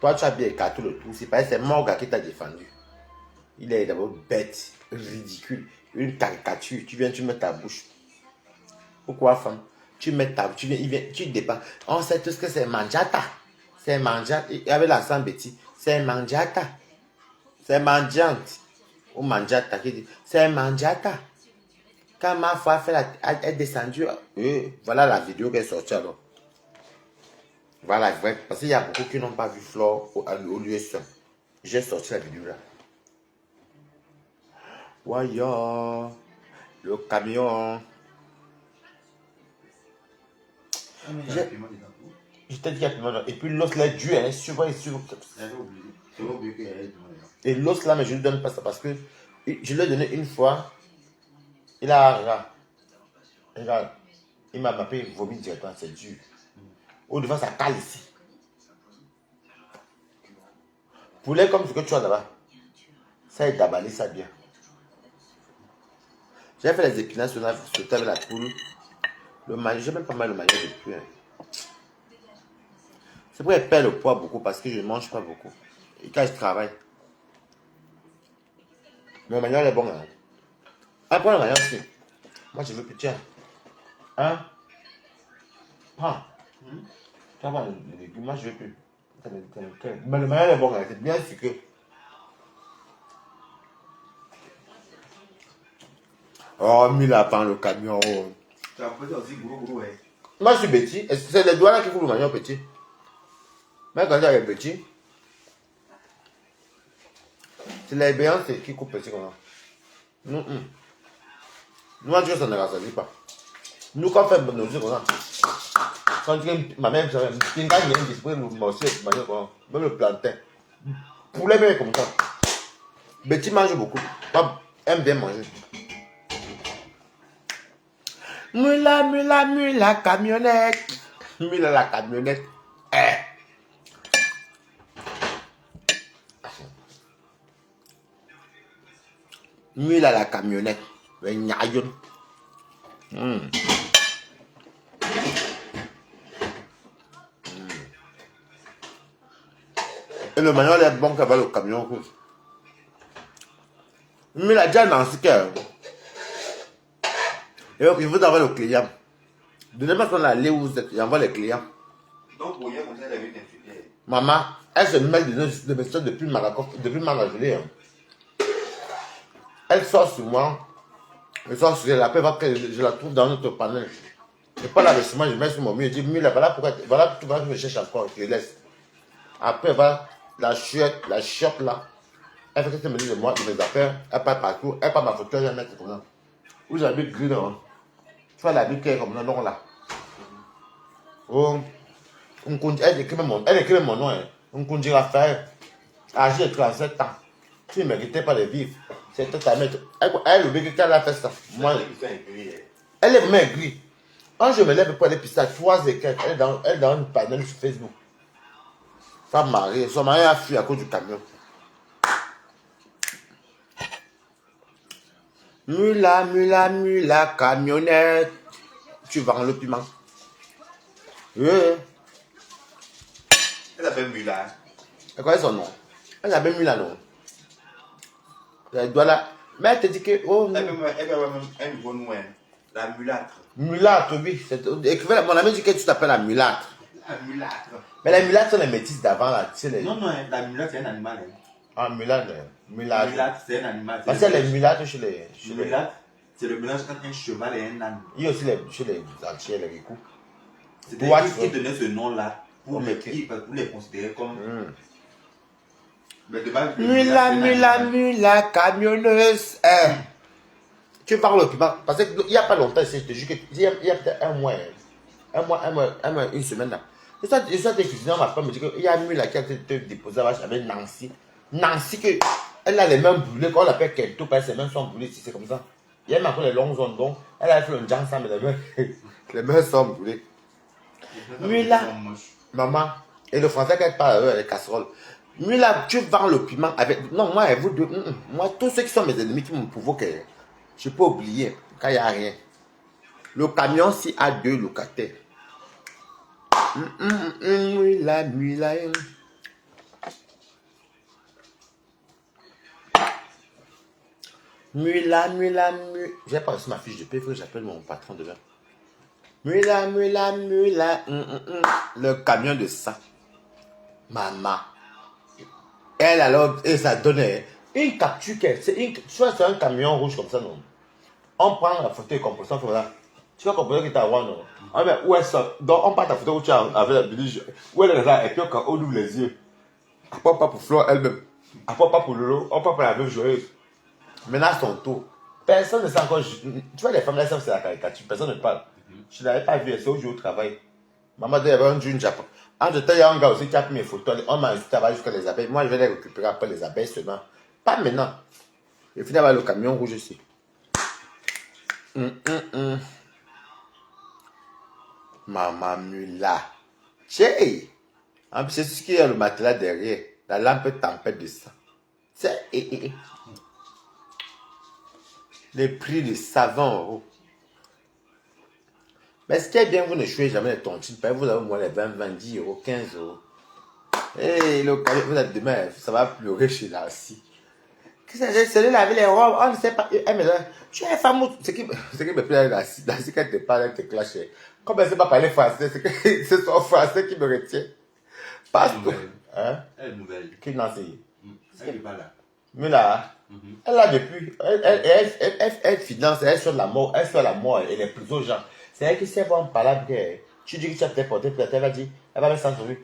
Toi, tu as bien écarté le tout. C'est pas c'est Morga qui t'a défendu. Il est d'abord bête, ridicule, une caricature. Tu viens, tu mets ta bouche. Pourquoi, femme? Tu mets ta bouche, tu dépends. On sait tout ce que c'est mangiata. C'est mangiata. Il y avait l'accent Betty. C'est mangiata. C'est mangiante. Ou mangiata qui dit. C'est mangiata. Quand ma foi est descendue, voilà la vidéo qui est sortie alors. Voilà, vrai. Parce qu'il y a beaucoup qui n'ont pas vu Flore au lieu seul. J'ai sorti la vidéo là. Waya, le camion. Je t'ai dit qu'il y a piment dedans. Et puis l'os là est dur, hein. Souvent, et l'os là, mais je ne lui donne pas ça parce que je lui ai donné une fois. Il a. Regarde, il m'a mappé, il vomit directement, c'est dur. Au devant, ça cale ici. Poulet comme ce que tu as là-bas. Ça est d'abaler ça bien. J'ai fait les épinards sur avec la poule. Le maillot, j'ai même pas mal le maillot depuis. Hein. C'est pour qu'elle perd le poids beaucoup parce que je ne mange pas beaucoup. Et quand je travaille. Mon maillot est bon. Hein. Après le maillot aussi. Moi je veux plus tiens. Hein? Prends. Tu vas les légumes, moi je veux plus. Mais le maillot est bon. Hein. C'est bien ce que. Oh, 1000 avant le camion.
Tu as fait aussi gros, hein.
Moi je suis petit. C'est les doigts là qui font le maillot petit. Mais quand il est petit, c'est les béants qui coupent petit comme ça. Nous, ça ne rassasie pas. Nous, quand on fait nos yeux comme ça, quand ma mère, il y a une discipline, le morceau, même le plantain. Poulet, même comme ça. Betty mange beaucoup. Aime bien manger. Mula, camionnette. Mula, la camionnette. Mula, la camionnette. Et le manuel est bon qu'avec le camion rouge. Mais la déjà dans ce cas. Et il faut avoir le client. Donnez-moi son allée où vous êtes. J'envoie les clients.
Donc, pour hier, vous avez t'insulter.
Maman, elle se mêle de mes soeurs depuis Malagelé. Hein. Elle sort sur moi. Elle sort sur elle. Après, je la trouve dans notre panel. Je prends l'investissement, je mets sur mon mur. Je dis, Mille, voilà tu vas me chercher encore. Je laisse. Après, voilà, la chiotte là. Elle fait que ça me dit de moi, de mes affaires. Elle part partout. Elle part ma photo, elle va mettre comme ça. Où j'habite gris là. Tu vois l'habit qui est comme ça, non là. Oh. Elle écrit mon nom. Hein. On conduit à faire. Ah, j'ai 37 ans. Tu ne méritais pas de vivre. C'était ta mère. Elle oublie qu'elle a fait ça. Moi, elle est vraiment aigrie. Quand je me lève pour aller pisser à 3 et quelques, elle est dans une panel sur Facebook. Femme mariée. Son mari a fui à cause du camion. Mula, camionnette. Tu vends le piment. Oui.
Elle s'appelle Mula.
Elle connaît son nom. Elle s'appelle Mula, non. Elle doit là. Mais elle te dit que. Oh non.
Elle peut même un nouveau nom. La mulâtre.
Mulâtre, oui. Mon ami dit que tu t'appelles la mulâtre.
La mulâtre.
Mais les mulâtres sont les métis d'avant là. Tu sais, les...
Non, non, la mulâtre c'est un animal.
Ah, mulâtre.
La
Mulâtre.
mulâtre c'est un animal.
Parce qu'il y a les mulâtres chez les.
Le mulâtre, c'est le mélange entre un cheval et un âne.
Il y a aussi chez les entiers, les ricous.
C'était
What?
qui donnait ce nom-là pour
Oh,
les considérer comme. Mais de base,
Mula, camionneuse. Tu parles au piment. Parce qu'il n'y a pas longtemps, je te jure qu'il y a peut-être un mois, une semaine là. Je suis étudiant, ma femme me dit qu'il y a un Mula qui a été déposé avec Nancy. Nancy, elle a les mains brûlées, quand on l'appelle Kento, parce que ses mains sont brûlées, c'est comme ça. Il y a même encore les longues zones, donc elle a fait un jam ça, mais les mains sont brûlées. Mula, maman, et le français qu'elle parle avec les casseroles. Mula, tu vends le piment avec. Non, moi, vous deux, moi, tous ceux qui sont mes ennemis qui me provoquent, je peux oublier, quand il n'y a rien. Le camion, s'il a 2 locataires. Mula. Mula. J'ai pas reçu ma fiche de paie, il faut que j'appelle mon patron demain. Mula. Le camion de sang. Maman. Elle alors, et ça donnait une capture, soit c'est un camion rouge comme ça, non. On prend la photo et composition, voilà. Tu vas comprendre que tu as one, non. Ah, mais où est ça? Donc, on prend ta photo où tu as avec la bilige. Où elle est là, et puis quand on ouvre les yeux. À part pas pour Flore elle-même. À part pas pour Lolo, on part pour la même joyeuse. Maintenant, son tour. Personne ne sait encore. Tu vois, les femmes là, c'est la caricature. Personne ne parle. Je ne l'avais pas vu, c'est aujourd'hui au travail. Maman dit, il y avait un jeune Japon. En temps, il y a un gars aussi qui a pris mes photos. On m'a invité à jusqu'à les abeilles. Moi, je vais les récupérer après les abeilles seulement. Pas maintenant. Je finis avec le camion rouge ici. Maman Mula. Chez. En plus, c'est ce qu'il y a le matelas derrière. La lampe tempête de sang. C'est. Les prix de 120 €. Mais ce qui est bien, vous ne jouez jamais les tontines. Vous avez au moins les 10 €, 15 €. Et le camion, vous êtes demain, ça va pleurer chez la scie. C'est de laver les robes, on ne sait pas. Tu es femme, ce qui me plaît la scie, quand te parle, elle te clash. Comme elle ne sait pas parler français, c'est son français qui me retient. Parce que. Hein?
Elle est nouvelle.
Qui n'a essayé?
Elle n'est pas là.
Mais là, elle a depuis. Elle finance, elle soit la mort, et les prisons aux gens. C'est elle qui sait voir en parlant. Tu dis que tu as peut-être porté plainte, elle va dire, elle va mettre ça sur lui.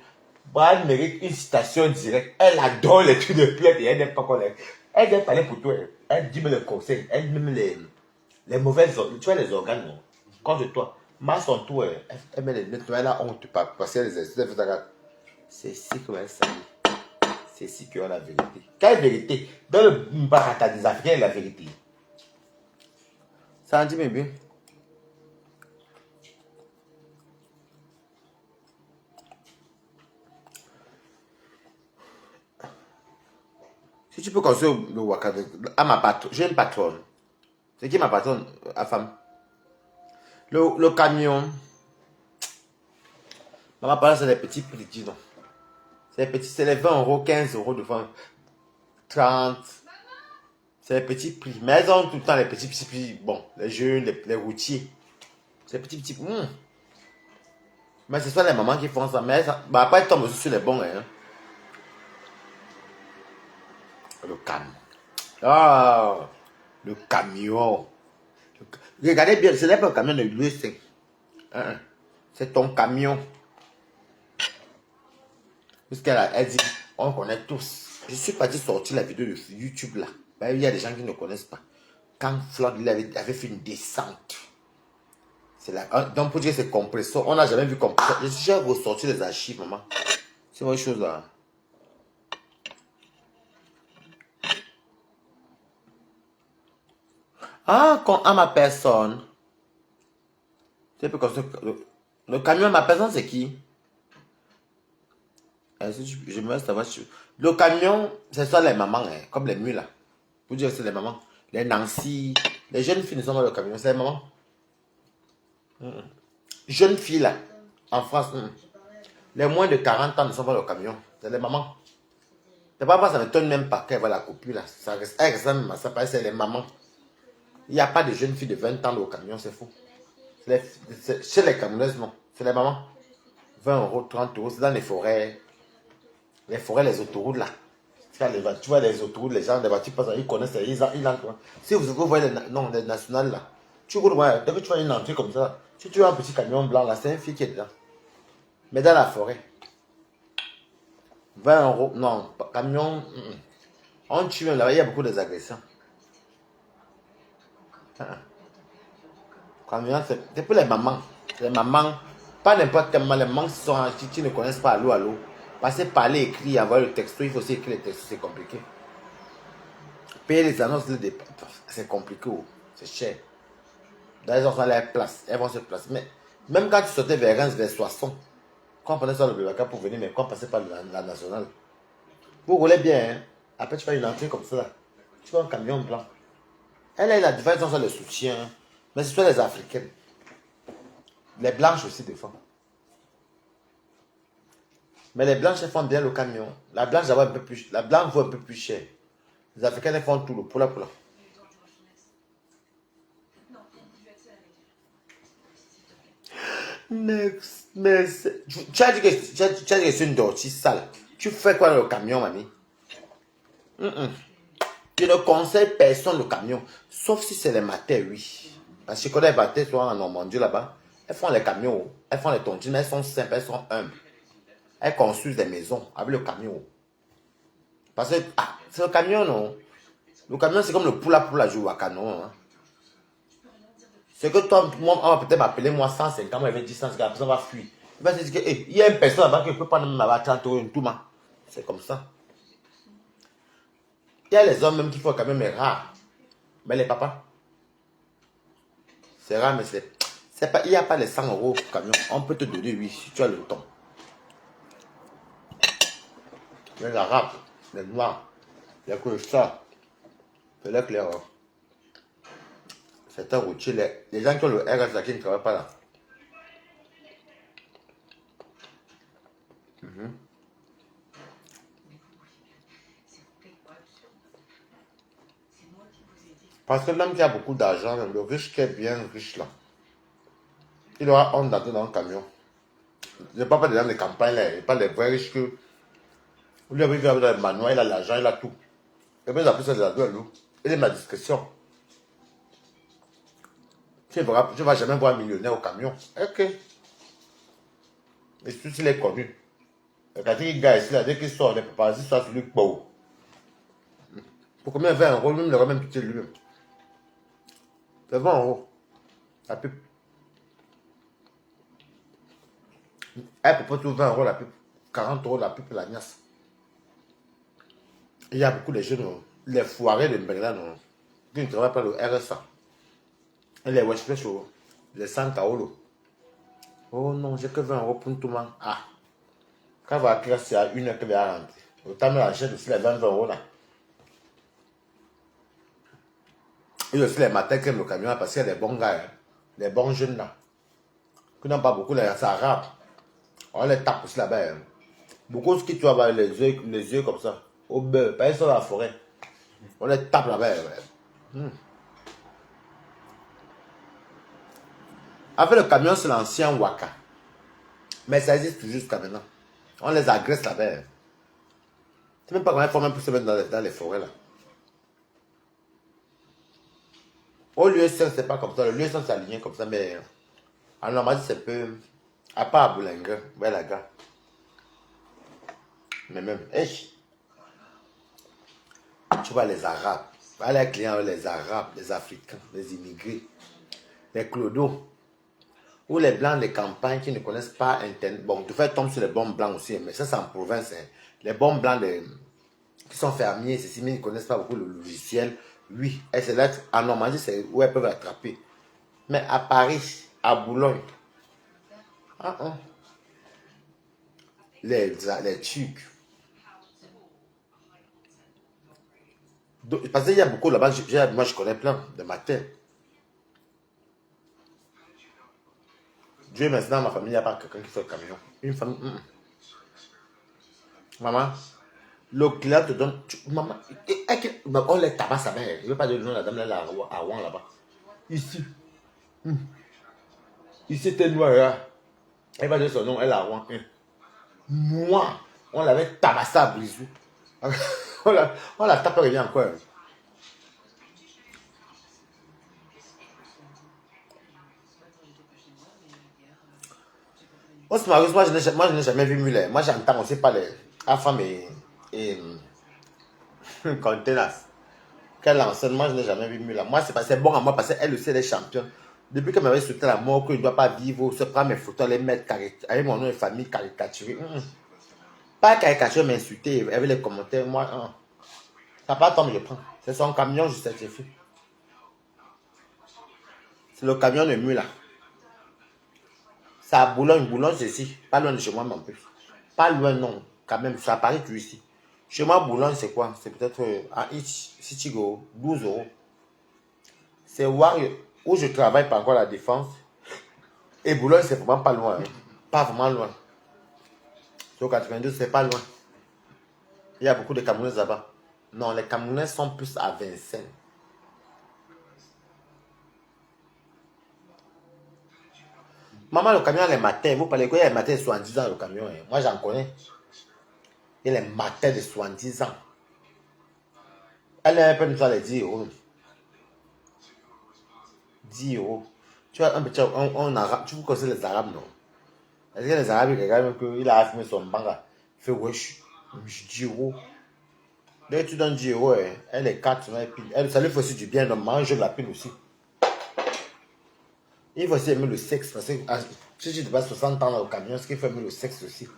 Brad mérite une citation directe. Elle adore les trucs de plainte et elle n'aime pas qu'on les. Elle vient parler pour toi. Elle dit même les conseils. Elle même les mauvaises. Tu vois les organes, non? Contre toi. Mais son tour, elle met les lettres. Elle a honte parce qu'elle les exercices. C'est ici que elle s'allie. C'est ici qu'il y a la vérité. Quelle vérité? Dans le barata des Africains, il y a la vérité. Ça en dit bien. Si tu peux construire le Wakanda, à ma patronne, j'ai une patronne. C'est qui ma patronne, à femme? Le camion. Maman parle, c'est les petits prix, disons. C'est les petits, c'est les 20 €, 15 € devant 30. C'est les petits prix. Mais elles ont tout le temps les petits prix. Bon, les jeunes, les routiers. C'est les petits. Mais ce sont les mamans qui font ça. Mais ça, bah, après, elles tombent aussi sur les bons. Hein. Le camion. Ah, le camion. Regardez bien, ce n'est pas un camion de l'USC. C'est ton camion. Puisqu'elle dit, on connaît tous. Je suis parti sortir la vidéo de YouTube là. Ben, il y a des gens qui ne connaissent pas. Quand Floyd avait fait une descente. C'est là. Donc pour dire que c'est compresseur, on n'a jamais vu compresseur. J'ai ressorti les archives, maman. C'est une chose là. Ah, quand à ma personne. C'est peu comme ça. Le camion à ma personne, c'est qui? Je me laisse savoir. Le camion, c'est ça les mamans, hein, comme les mules là. Vous dire que c'est les mamans. Les Nancy, les jeunes filles ne sont pas le camion, c'est les mamans. Jeunes filles là, en France. Les moins de 40 ans ne sont pas dans le camion. C'est les mamans. Les papas, ça ne m'étonne même pas qu'elle va la copie là. Ça reste même, ça paraît c'est les mamans. Il n'y a pas de jeunes filles de 20 ans dans le camion, c'est fou. Chez les camionneuses, non. C'est les mamans. 20 euros, 30 euros, c'est dans les forêts. Les forêts, les autoroutes là. Tu vois les autoroutes, les gens, les voitures passent, ils connaissent, ils entrent. Si vous voyez les nationales là, tu vois, dès que tu vois une entrée comme ça, si tu vois un petit camion blanc là, c'est un fille qui est dedans. Mais dans la forêt, 20 euros, non, camion, on tue même là-bas, il y a beaucoup d'agressions. Camion, c'est pour les mamans. Les mamans, pas n'importe quelle maman, les mamans qui ne connaissent pas allô. Parce que parler, écrire, envoyer le texto, il faut aussi écrire les textos, c'est compliqué. Payer les annonces, c'est compliqué, c'est cher. D'ailleurs, elles ont les places, elles vont se placer. Mais même quand tu sortais vers Reims, vers Soissons, quand on prenait ça le Blablacar pour venir, mais quand on passait par la nationale, vous roulez bien, hein? Après tu fais une entrée comme ça, tu vois un camion blanc. Elle a la différence sur le soutien, mais c'est soit les Africaines. Les blanches aussi, des fois. Mais les blanches, elles font bien le camion. La blanche, vaut un peu plus cher. Les Africaines, elles font tout le poula. Mais tu as dit que c'est une dortie sale. Tu fais quoi dans le camion, mamie? Je ne conseille personne le camion. Sauf si c'est les matins, oui. Parce que je connais les matins, soit en Normandie là-bas. Elles font les camions, elles font les tontines, mais elles sont simples, elles sont humbles. Elles construisent des maisons avec le camion. Parce que, c'est le camion, non? Le camion, c'est comme le poula jouaka, non? Hein? C'est que toi, moi, on va peut-être m'appeler moi 150, moi, il va dire 150, la personne va fuir. Il va se dire que, il y a une personne là-bas qui ne peut pas même avoir 30 euros, tout, c'est comme ça. Il y a les hommes même qui font quand même rare. Mais les papas, c'est rare, mais c'est pas, il n'y a pas les 100 euros au camion. On peut te donner, oui, si tu as le temps. Les arabes, les noirs, il n'y a que ça. C'est là clair. C'est un routier. Les gens qui ont le RS là, qui ne travaillent pas là. Parce que l'homme qui a beaucoup d'argent, le riche qui est bien riche là, il aura honte d'entrer dans un camion. Je ne parle pas des gens de campagne là, je parle des vrais riches que. Lui, il vient avec le manoir, il a l'argent, il a tout. Et puis, il a plus ça de la douleur, lui. Il aime la discrétion. Tu ne vas jamais voir un millionnaire au camion. Ok. Et surtout s'il est connu. Et quand il gagne ici, là, dès qu'il sort, les paparazzi sont sur lui. Pour combien 20 euros, lui, il aurait même pitié de lui-même. C'est 20 euros. La pipe. Elle propose tout 20 euros la pipe. 40 euros la pipe, la niasse. Il y a beaucoup de jeunes, les foirés de Mbengla, qui ne travaillent pas le RSA. Et les Westplex, les 100 Kaolo. Oh non, j'ai que 20 euros pour tout le monde. Ah. Quand il va écrire, c'est à 1 heure qu'il va rentrer. Autant me l'achète aussi les 20 euros là. Et aussi les matins qui aiment le camion parce qu'il y a des bons gars, hein, des bons jeunes là. Qui n'ont pas beaucoup les arabes. On les tape aussi là-bas. Hein. Beaucoup qui tu vas avoir les yeux comme ça. Au beurre, pas sur la forêt. On les tape là-bas. En fait, le camion, c'est l'ancien Waka. Mais ça existe toujours jusqu'à maintenant. On les agresse là-bas. Tu ne sais même pas comment ils font même pour se mettre dans les forêts là. Au lieu 5, c'est pas comme ça. Le lieu 5, c'est aligné comme ça, mais en Normandie, c'est peu. À part à Boulingue, ouais, la gare. Mais même, tu vois les Arabes. Voilà les clients, les Arabes, les Africains, les immigrés, les clodos. Ou les blancs des campagnes qui ne connaissent pas Internet. Bon, tu fais tomber sur les bons blancs aussi, mais ça, c'est en province. Hein. Les bons blancs qui sont fermiers, ceci, mais ils ne connaissent pas beaucoup le logiciel. Oui, et c'est là, en Normandie, c'est où elles peuvent attraper. Mais à Paris, à Boulogne, les Turcs. Parce qu'il y a beaucoup là-bas, moi je connais plein de matins. Dieu merci, dans ma famille, il n'y a pas quelqu'un qui fait le camion. Une famille. Maman, le client te donne. Maman, on les tabasse sa mère. Je ne veux pas dire le nom de la dame là, à Rouen là-bas. Ici. Ici, t'es noir là. Elle va dire son nom, elle a Rouen. Moi, on l'avait tabassé à Brisou. on la tape revient encore. Moi, je n'ai jamais vu Muller. Moi, j'entends aussi pas les femmes et contenance. Quelle enseigne, moi, je n'ai jamais vu Muller. Moi, c'est bon à moi parce qu'elle aussi, elle est championne. Depuis qu'elle m'avait souhaité la mort, qu'il ne doit pas vivre, se prendre mes photos, les mettre avec mon nom de famille caricaturé. Pas caricature, mais insulter avec les commentaires. Moi, ça pas tomber, je prends. C'est son camion, je certifie. C'est le camion de Muller. C'est à Boulogne, Boulogne, c'est ici. Pas loin de chez moi, non plus. Pas loin, non. Quand même, c'est à Paris, tu es ici. Chez moi, Boulogne, c'est quoi? C'est peut-être à Citigo, 12 euros. C'est où je travaille par encore la défense. Et Boulogne, c'est vraiment pas loin. Hein. Pas vraiment loin. Sur 92, c'est pas loin. Il y a beaucoup de Camerounais là-bas. Non, les Camerounais sont plus à Vincennes. Maman, le camion, les matins, vous parlez quoi? Il y a les matins de 70 ans, le camion. Hein. Moi, j'en connais. Il y a les matins de 70 ans. Elle est un peu nous les 10 euros. 10 euros. Tu vois, un petit, on arabe, tu connais les arabes, non? Est-ce que les arabes, ils regardent qu'il a affirmé son banga? Il fait, wesh, 10 euros. Dès que tu donnes 10 euros, hein, elle est 4, ça lui fait aussi du bien, donc mange la pile aussi. Il faut aussi aimer le sexe, parce que si tu dépasses 60 ans dans le camion, ce qu'il faut aimer le sexe aussi.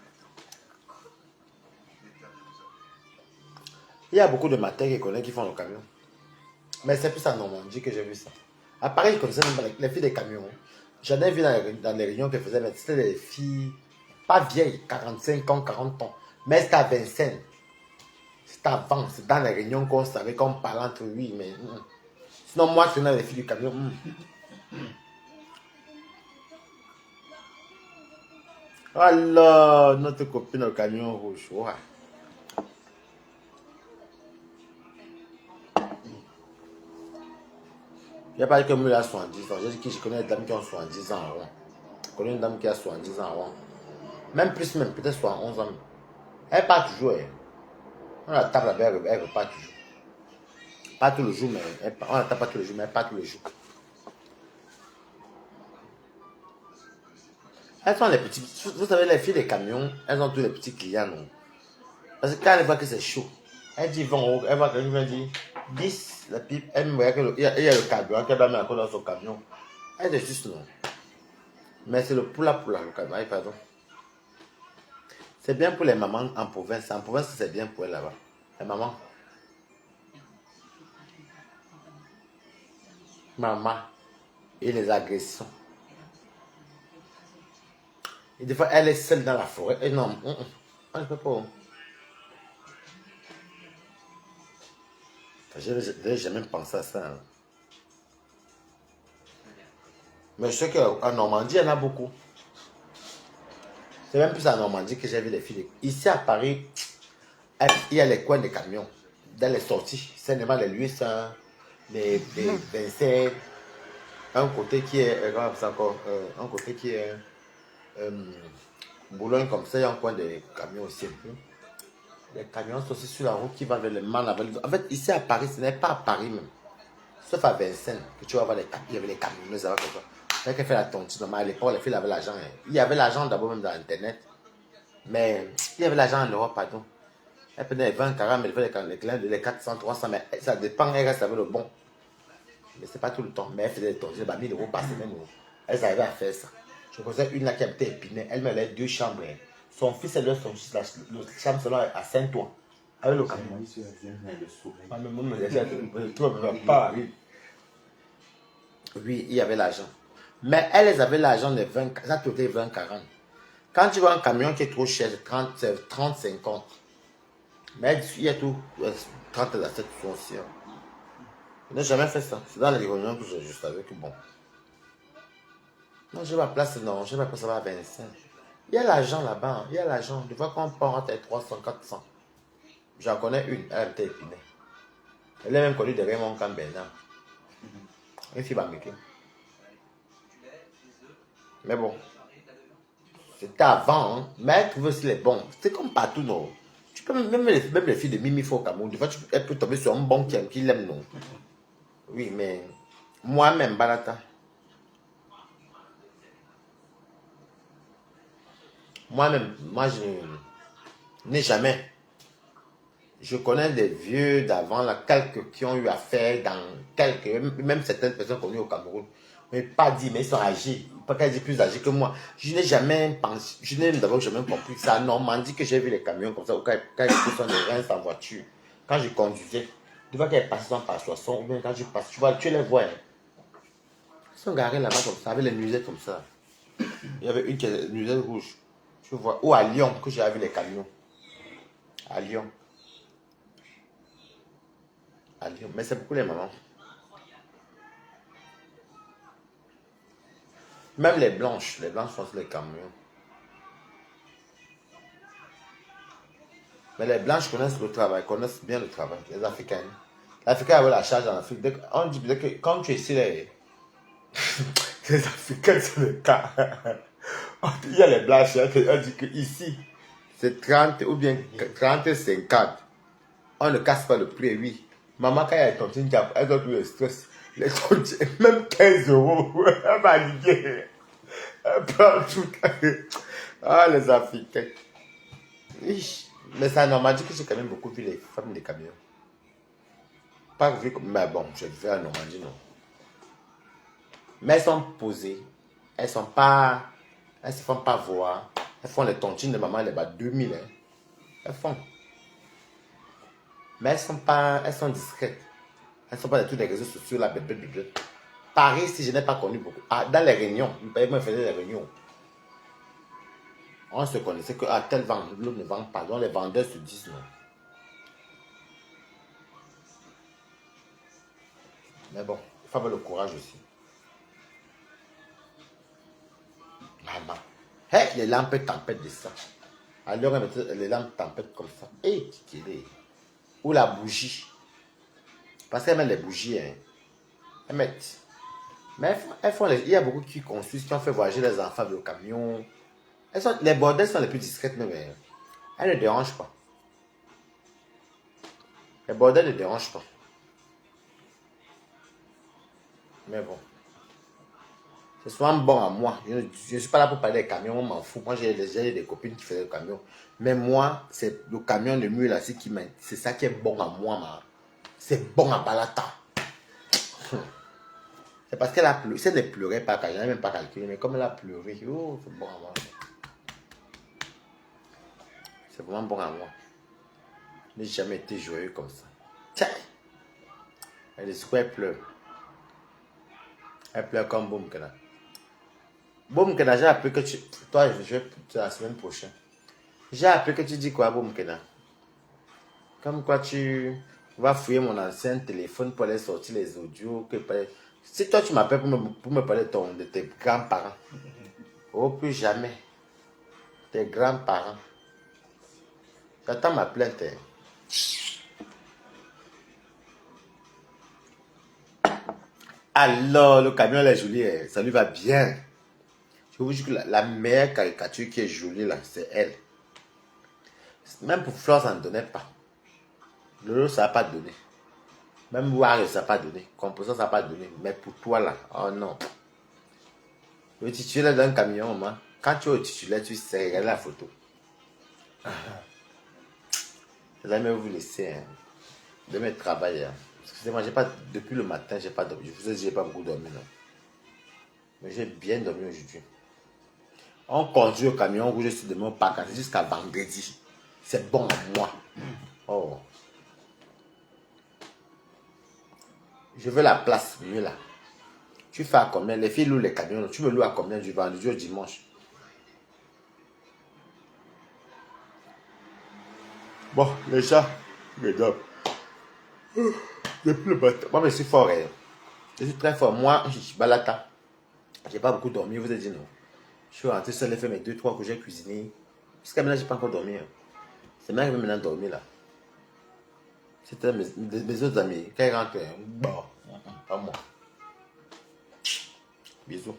Il y a beaucoup de matins qui connaissent qui font le camion. Mais c'est plus en Normandie que j'ai vu ça. À Paris, je connaissais même pas les filles des camions. J'en ai vu dans les réunions qu'elles faisaient, mais c'était des filles, pas vieilles, 45 ans, 40 ans. Mais c'était à Vincennes. C'était avant, c'est dans les réunions qu'on savait qu'on parlait entre oui, mais. Sinon, moi, je connais les filles du camion. Alors, notre copine au camion rouge. Ouais. Il n'y a pas que moi, il a 70 ans. J'ai dit que je connais des dames qui ont 70 ans en rond. Je connais une dame qui a 70 ans en rond. Même plus, même peut-être 71 ans. Elle part toujours. Elle. On la tape là-bas, elle repart toujours. Pas tout le jour, mais on la tape pas tous les jours, mais elle part tous les jours. Elles sont les petits. Vous savez, les filles des camions, elles ont tous les petits clients, non? Parce que quand elle voit que c'est chaud, elle dit 20 euros. Elle voit que quelqu'un dit 10, la pipe. Elle me voit qu'il y a le carburant qu'elle doit mettre dans son camion. Elle dit juste non. Mais c'est le poula, le camion. Ay, pardon. C'est bien pour les mamans en province. En province, c'est bien pour elles là-bas. Les mamans. Maman. Et les agressions. Et des fois, elle est seule dans la forêt. Et non, je ne peux pas. Je n'ai jamais pensé à ça. Hein. Mais je sais qu'en Normandie, il y en a beaucoup. C'est même plus en Normandie que j'ai vu les filles. Ici à Paris, il y a les coins des camions. Dans les sorties, c'est vraiment les lieux, les Vincennes. Un côté qui est, encore, un côté qui est Boulogne comme ça, il y a un coin des camions aussi un peu. Les camions sont aussi sur la route qui vont vers les man. En fait, ici à Paris, ce n'est pas à Paris même. Sauf à Vincennes, que tu vas voir il y avait les camionneuses là-bas comme ça. C'est qu'elle fait la tontine. À l'époque, les filles avaient l'argent. Hein. Il y avait l'argent d'abord même dans Internet. Mais il y avait l'argent en Europe, pardon. Elle prenait les 20, 40, mais elle faisait les 400, 300. Mais ça dépend, elle reste avec le bon. Mais c'est pas tout le temps. Mais elle faisait des tontines, 1000 euros par semaine. Elle arrivait à faire ça. Je connaissais une là qui habitait Épinay. Elle me laissait 2 chambres. Hein. Son fils, elle son fils, la chambre selon à Saint-Ouen. Avec le camion. Oui, il y avait l'argent. Mais elles avaient l'argent de 20, ça coûtait 20, 40. Quand tu vois un camion qui est trop cher, 30, 50. Mais il y a tout, 30 à 7 aussi. Hein. Je n'ai jamais fait ça. C'est dans les réunions que je savais que bon. Non, j'ai ma place, non, j'ai ma place à Vincennes. Il y a l'argent là-bas. Hein. Il y a l'argent. Des fois, quand on part, on 300, 400. J'en connais une. Elle était épinée. Elle est même connue derrière mon camp Bernard. Une fille américaine. Mais bon. C'était avant. Hein. Mais elle trouve aussi les bons. C'est comme partout, non. Tu peux même les filles de Mimi Fo au Cameroun. Des fois, elle peut tomber sur un bon qui l'aime, non. Oui, mais moi-même, Balata. Moi-même, moi, je n'ai jamais. Je connais des vieux d'avant, là, quelques qui ont eu affaire dans quelques, même certaines personnes connues au Cameroun. Mais pas dit, mais ils sont âgés. Pas qu'elles disent plus âgés que moi. Je n'ai jamais pensé, je n'ai d'abord jamais compris ça. En Normandie, que j'ai vu les camions comme ça, ou quand ils sont des reins en voiture. Quand je conduisais, tu vois qu'elles passent par Soissons, ou bien quand je passe, tu vois, tu les vois. Hein. Ils sont garés là-bas comme ça, avec les nuisettes comme ça. Il y avait une qui est nuisette rouge. Tu vois, ou à Lyon, que j'ai vu les camions. À Lyon. À Lyon. Mais c'est beaucoup les mamans. Même les blanches font les camions. Mais les blanches connaissent le travail, connaissent bien le travail, les Africains. L'Africain avait la charge en Afrique. On dit que quand tu es ici, les Africains, c'est le cas. Il y a les blanches, on dit que ici, c'est 30 ou bien 30, 50. On ne casse pas le prix, oui. Maman, quand il y a les tontines, elle a tout le stress. Les tontines, même 15 euros, elle va liguer. Elle prend tout. Ah, les Africains. Mais ça m'a dit que j'ai quand même beaucoup vu les femmes des camions. Pas vu comme. Mais bon, je vais à Normandie, non. Mais elles sont posées. Elles sont pas. Elles se font pas voir. Elles font les tontines de maman, elles battent 2000. Hein. Elles font. Mais elles sont pas. Elles sont discrètes. Elles sont pas de tous les réseaux sociaux, là, bébé. Paris, si je n'ai pas connu beaucoup. Ah, dans les réunions. Moi, je faisais des réunions. On se connaissait que tel vend, l'autre ne vend pas. Donc les vendeurs se disent non. Mais bon, il faut avoir le courage aussi. Maman. Hey, les lampes tempêtent de ça. Alors, on mettait les lampes tempêtent comme ça. Et ou la bougie. Parce qu'elles mettent les bougies. Hein. Elles mettent. Mais il y a beaucoup qui construisent, qui ont fait voyager les enfants avec le camion. Les bordels sont les plus discrètes, mais elles ne dérangent pas. Les bordels ne dérangent pas. Mais bon. C'est souvent bon à moi. Je ne suis pas là pour parler des camions, on m'en fout. Moi, j'ai des copines qui faisaient le camion. Mais moi, c'est le camion de mule là, c'est ça qui est bon à moi. C'est bon à Balata. C'est parce qu'elle a pleuré. Si elle ne pleurait pas, je n'avais même pas calculé. Mais comme elle a pleuré, oh, c'est bon à moi. C'est vraiment bon à moi. Je n'ai jamais été joyeux comme ça. Tiens. Elle pleure. Elle pleure comme Boum Kena. Boum Kena, j'ai appris que tu... Toi, je vais la semaine prochaine. J'ai appris que tu dis quoi, Boum Kena? Comme quoi tu vas fouiller mon ancien téléphone pour aller sortir les audios. Si toi, tu m'appelles pour me parler de tes grands-parents. Oh, plus jamais. Tes grands-parents. J'attends ma plainte. Alors, le camion, est joli. Ça lui va bien. Je vous dis que la meilleure caricature qui est jolie, là, c'est elle. Même pour Flore, ça ne donnait pas. Lolo, ça n'a pas donné. Même Warrior, ça n'a pas donné. Composant, ça n'a pas donné. Mais pour toi, là, oh non. Le titulaire d'un camion, moi, quand tu es au titulaire, tu sais, regarde la photo. Je vais même vous laisser. Hein. Demain, travailler. Hein. Excusez-moi, depuis le matin, j'ai pas dormi. Je vous ai dit, j'ai pas beaucoup dormi, non. Mais j'ai bien dormi aujourd'hui. On conduit au camion rouge sur demain au parc jusqu'à vendredi. C'est bon à moi. Oh. Je veux la place mieux là. Tu fais à combien? Les filles louent les camions. Tu me loues à combien du vendredi au dimanche? Bon, les chats, mesdames. Depuis le matin. Moi, je suis fort. Je suis très fort. Moi, je suis balata. J'ai pas beaucoup dormi, je vous ai dit non. Je suis rentré seul et fait mes 2-3 que j'ai cuisiné. Jusqu'à maintenant, je n'ai pas encore dormi. Hein. C'est moi qui vais maintenant dormir là. C'était mes autres amis. Quand ils rentrent, bon, pas moi. Bisous.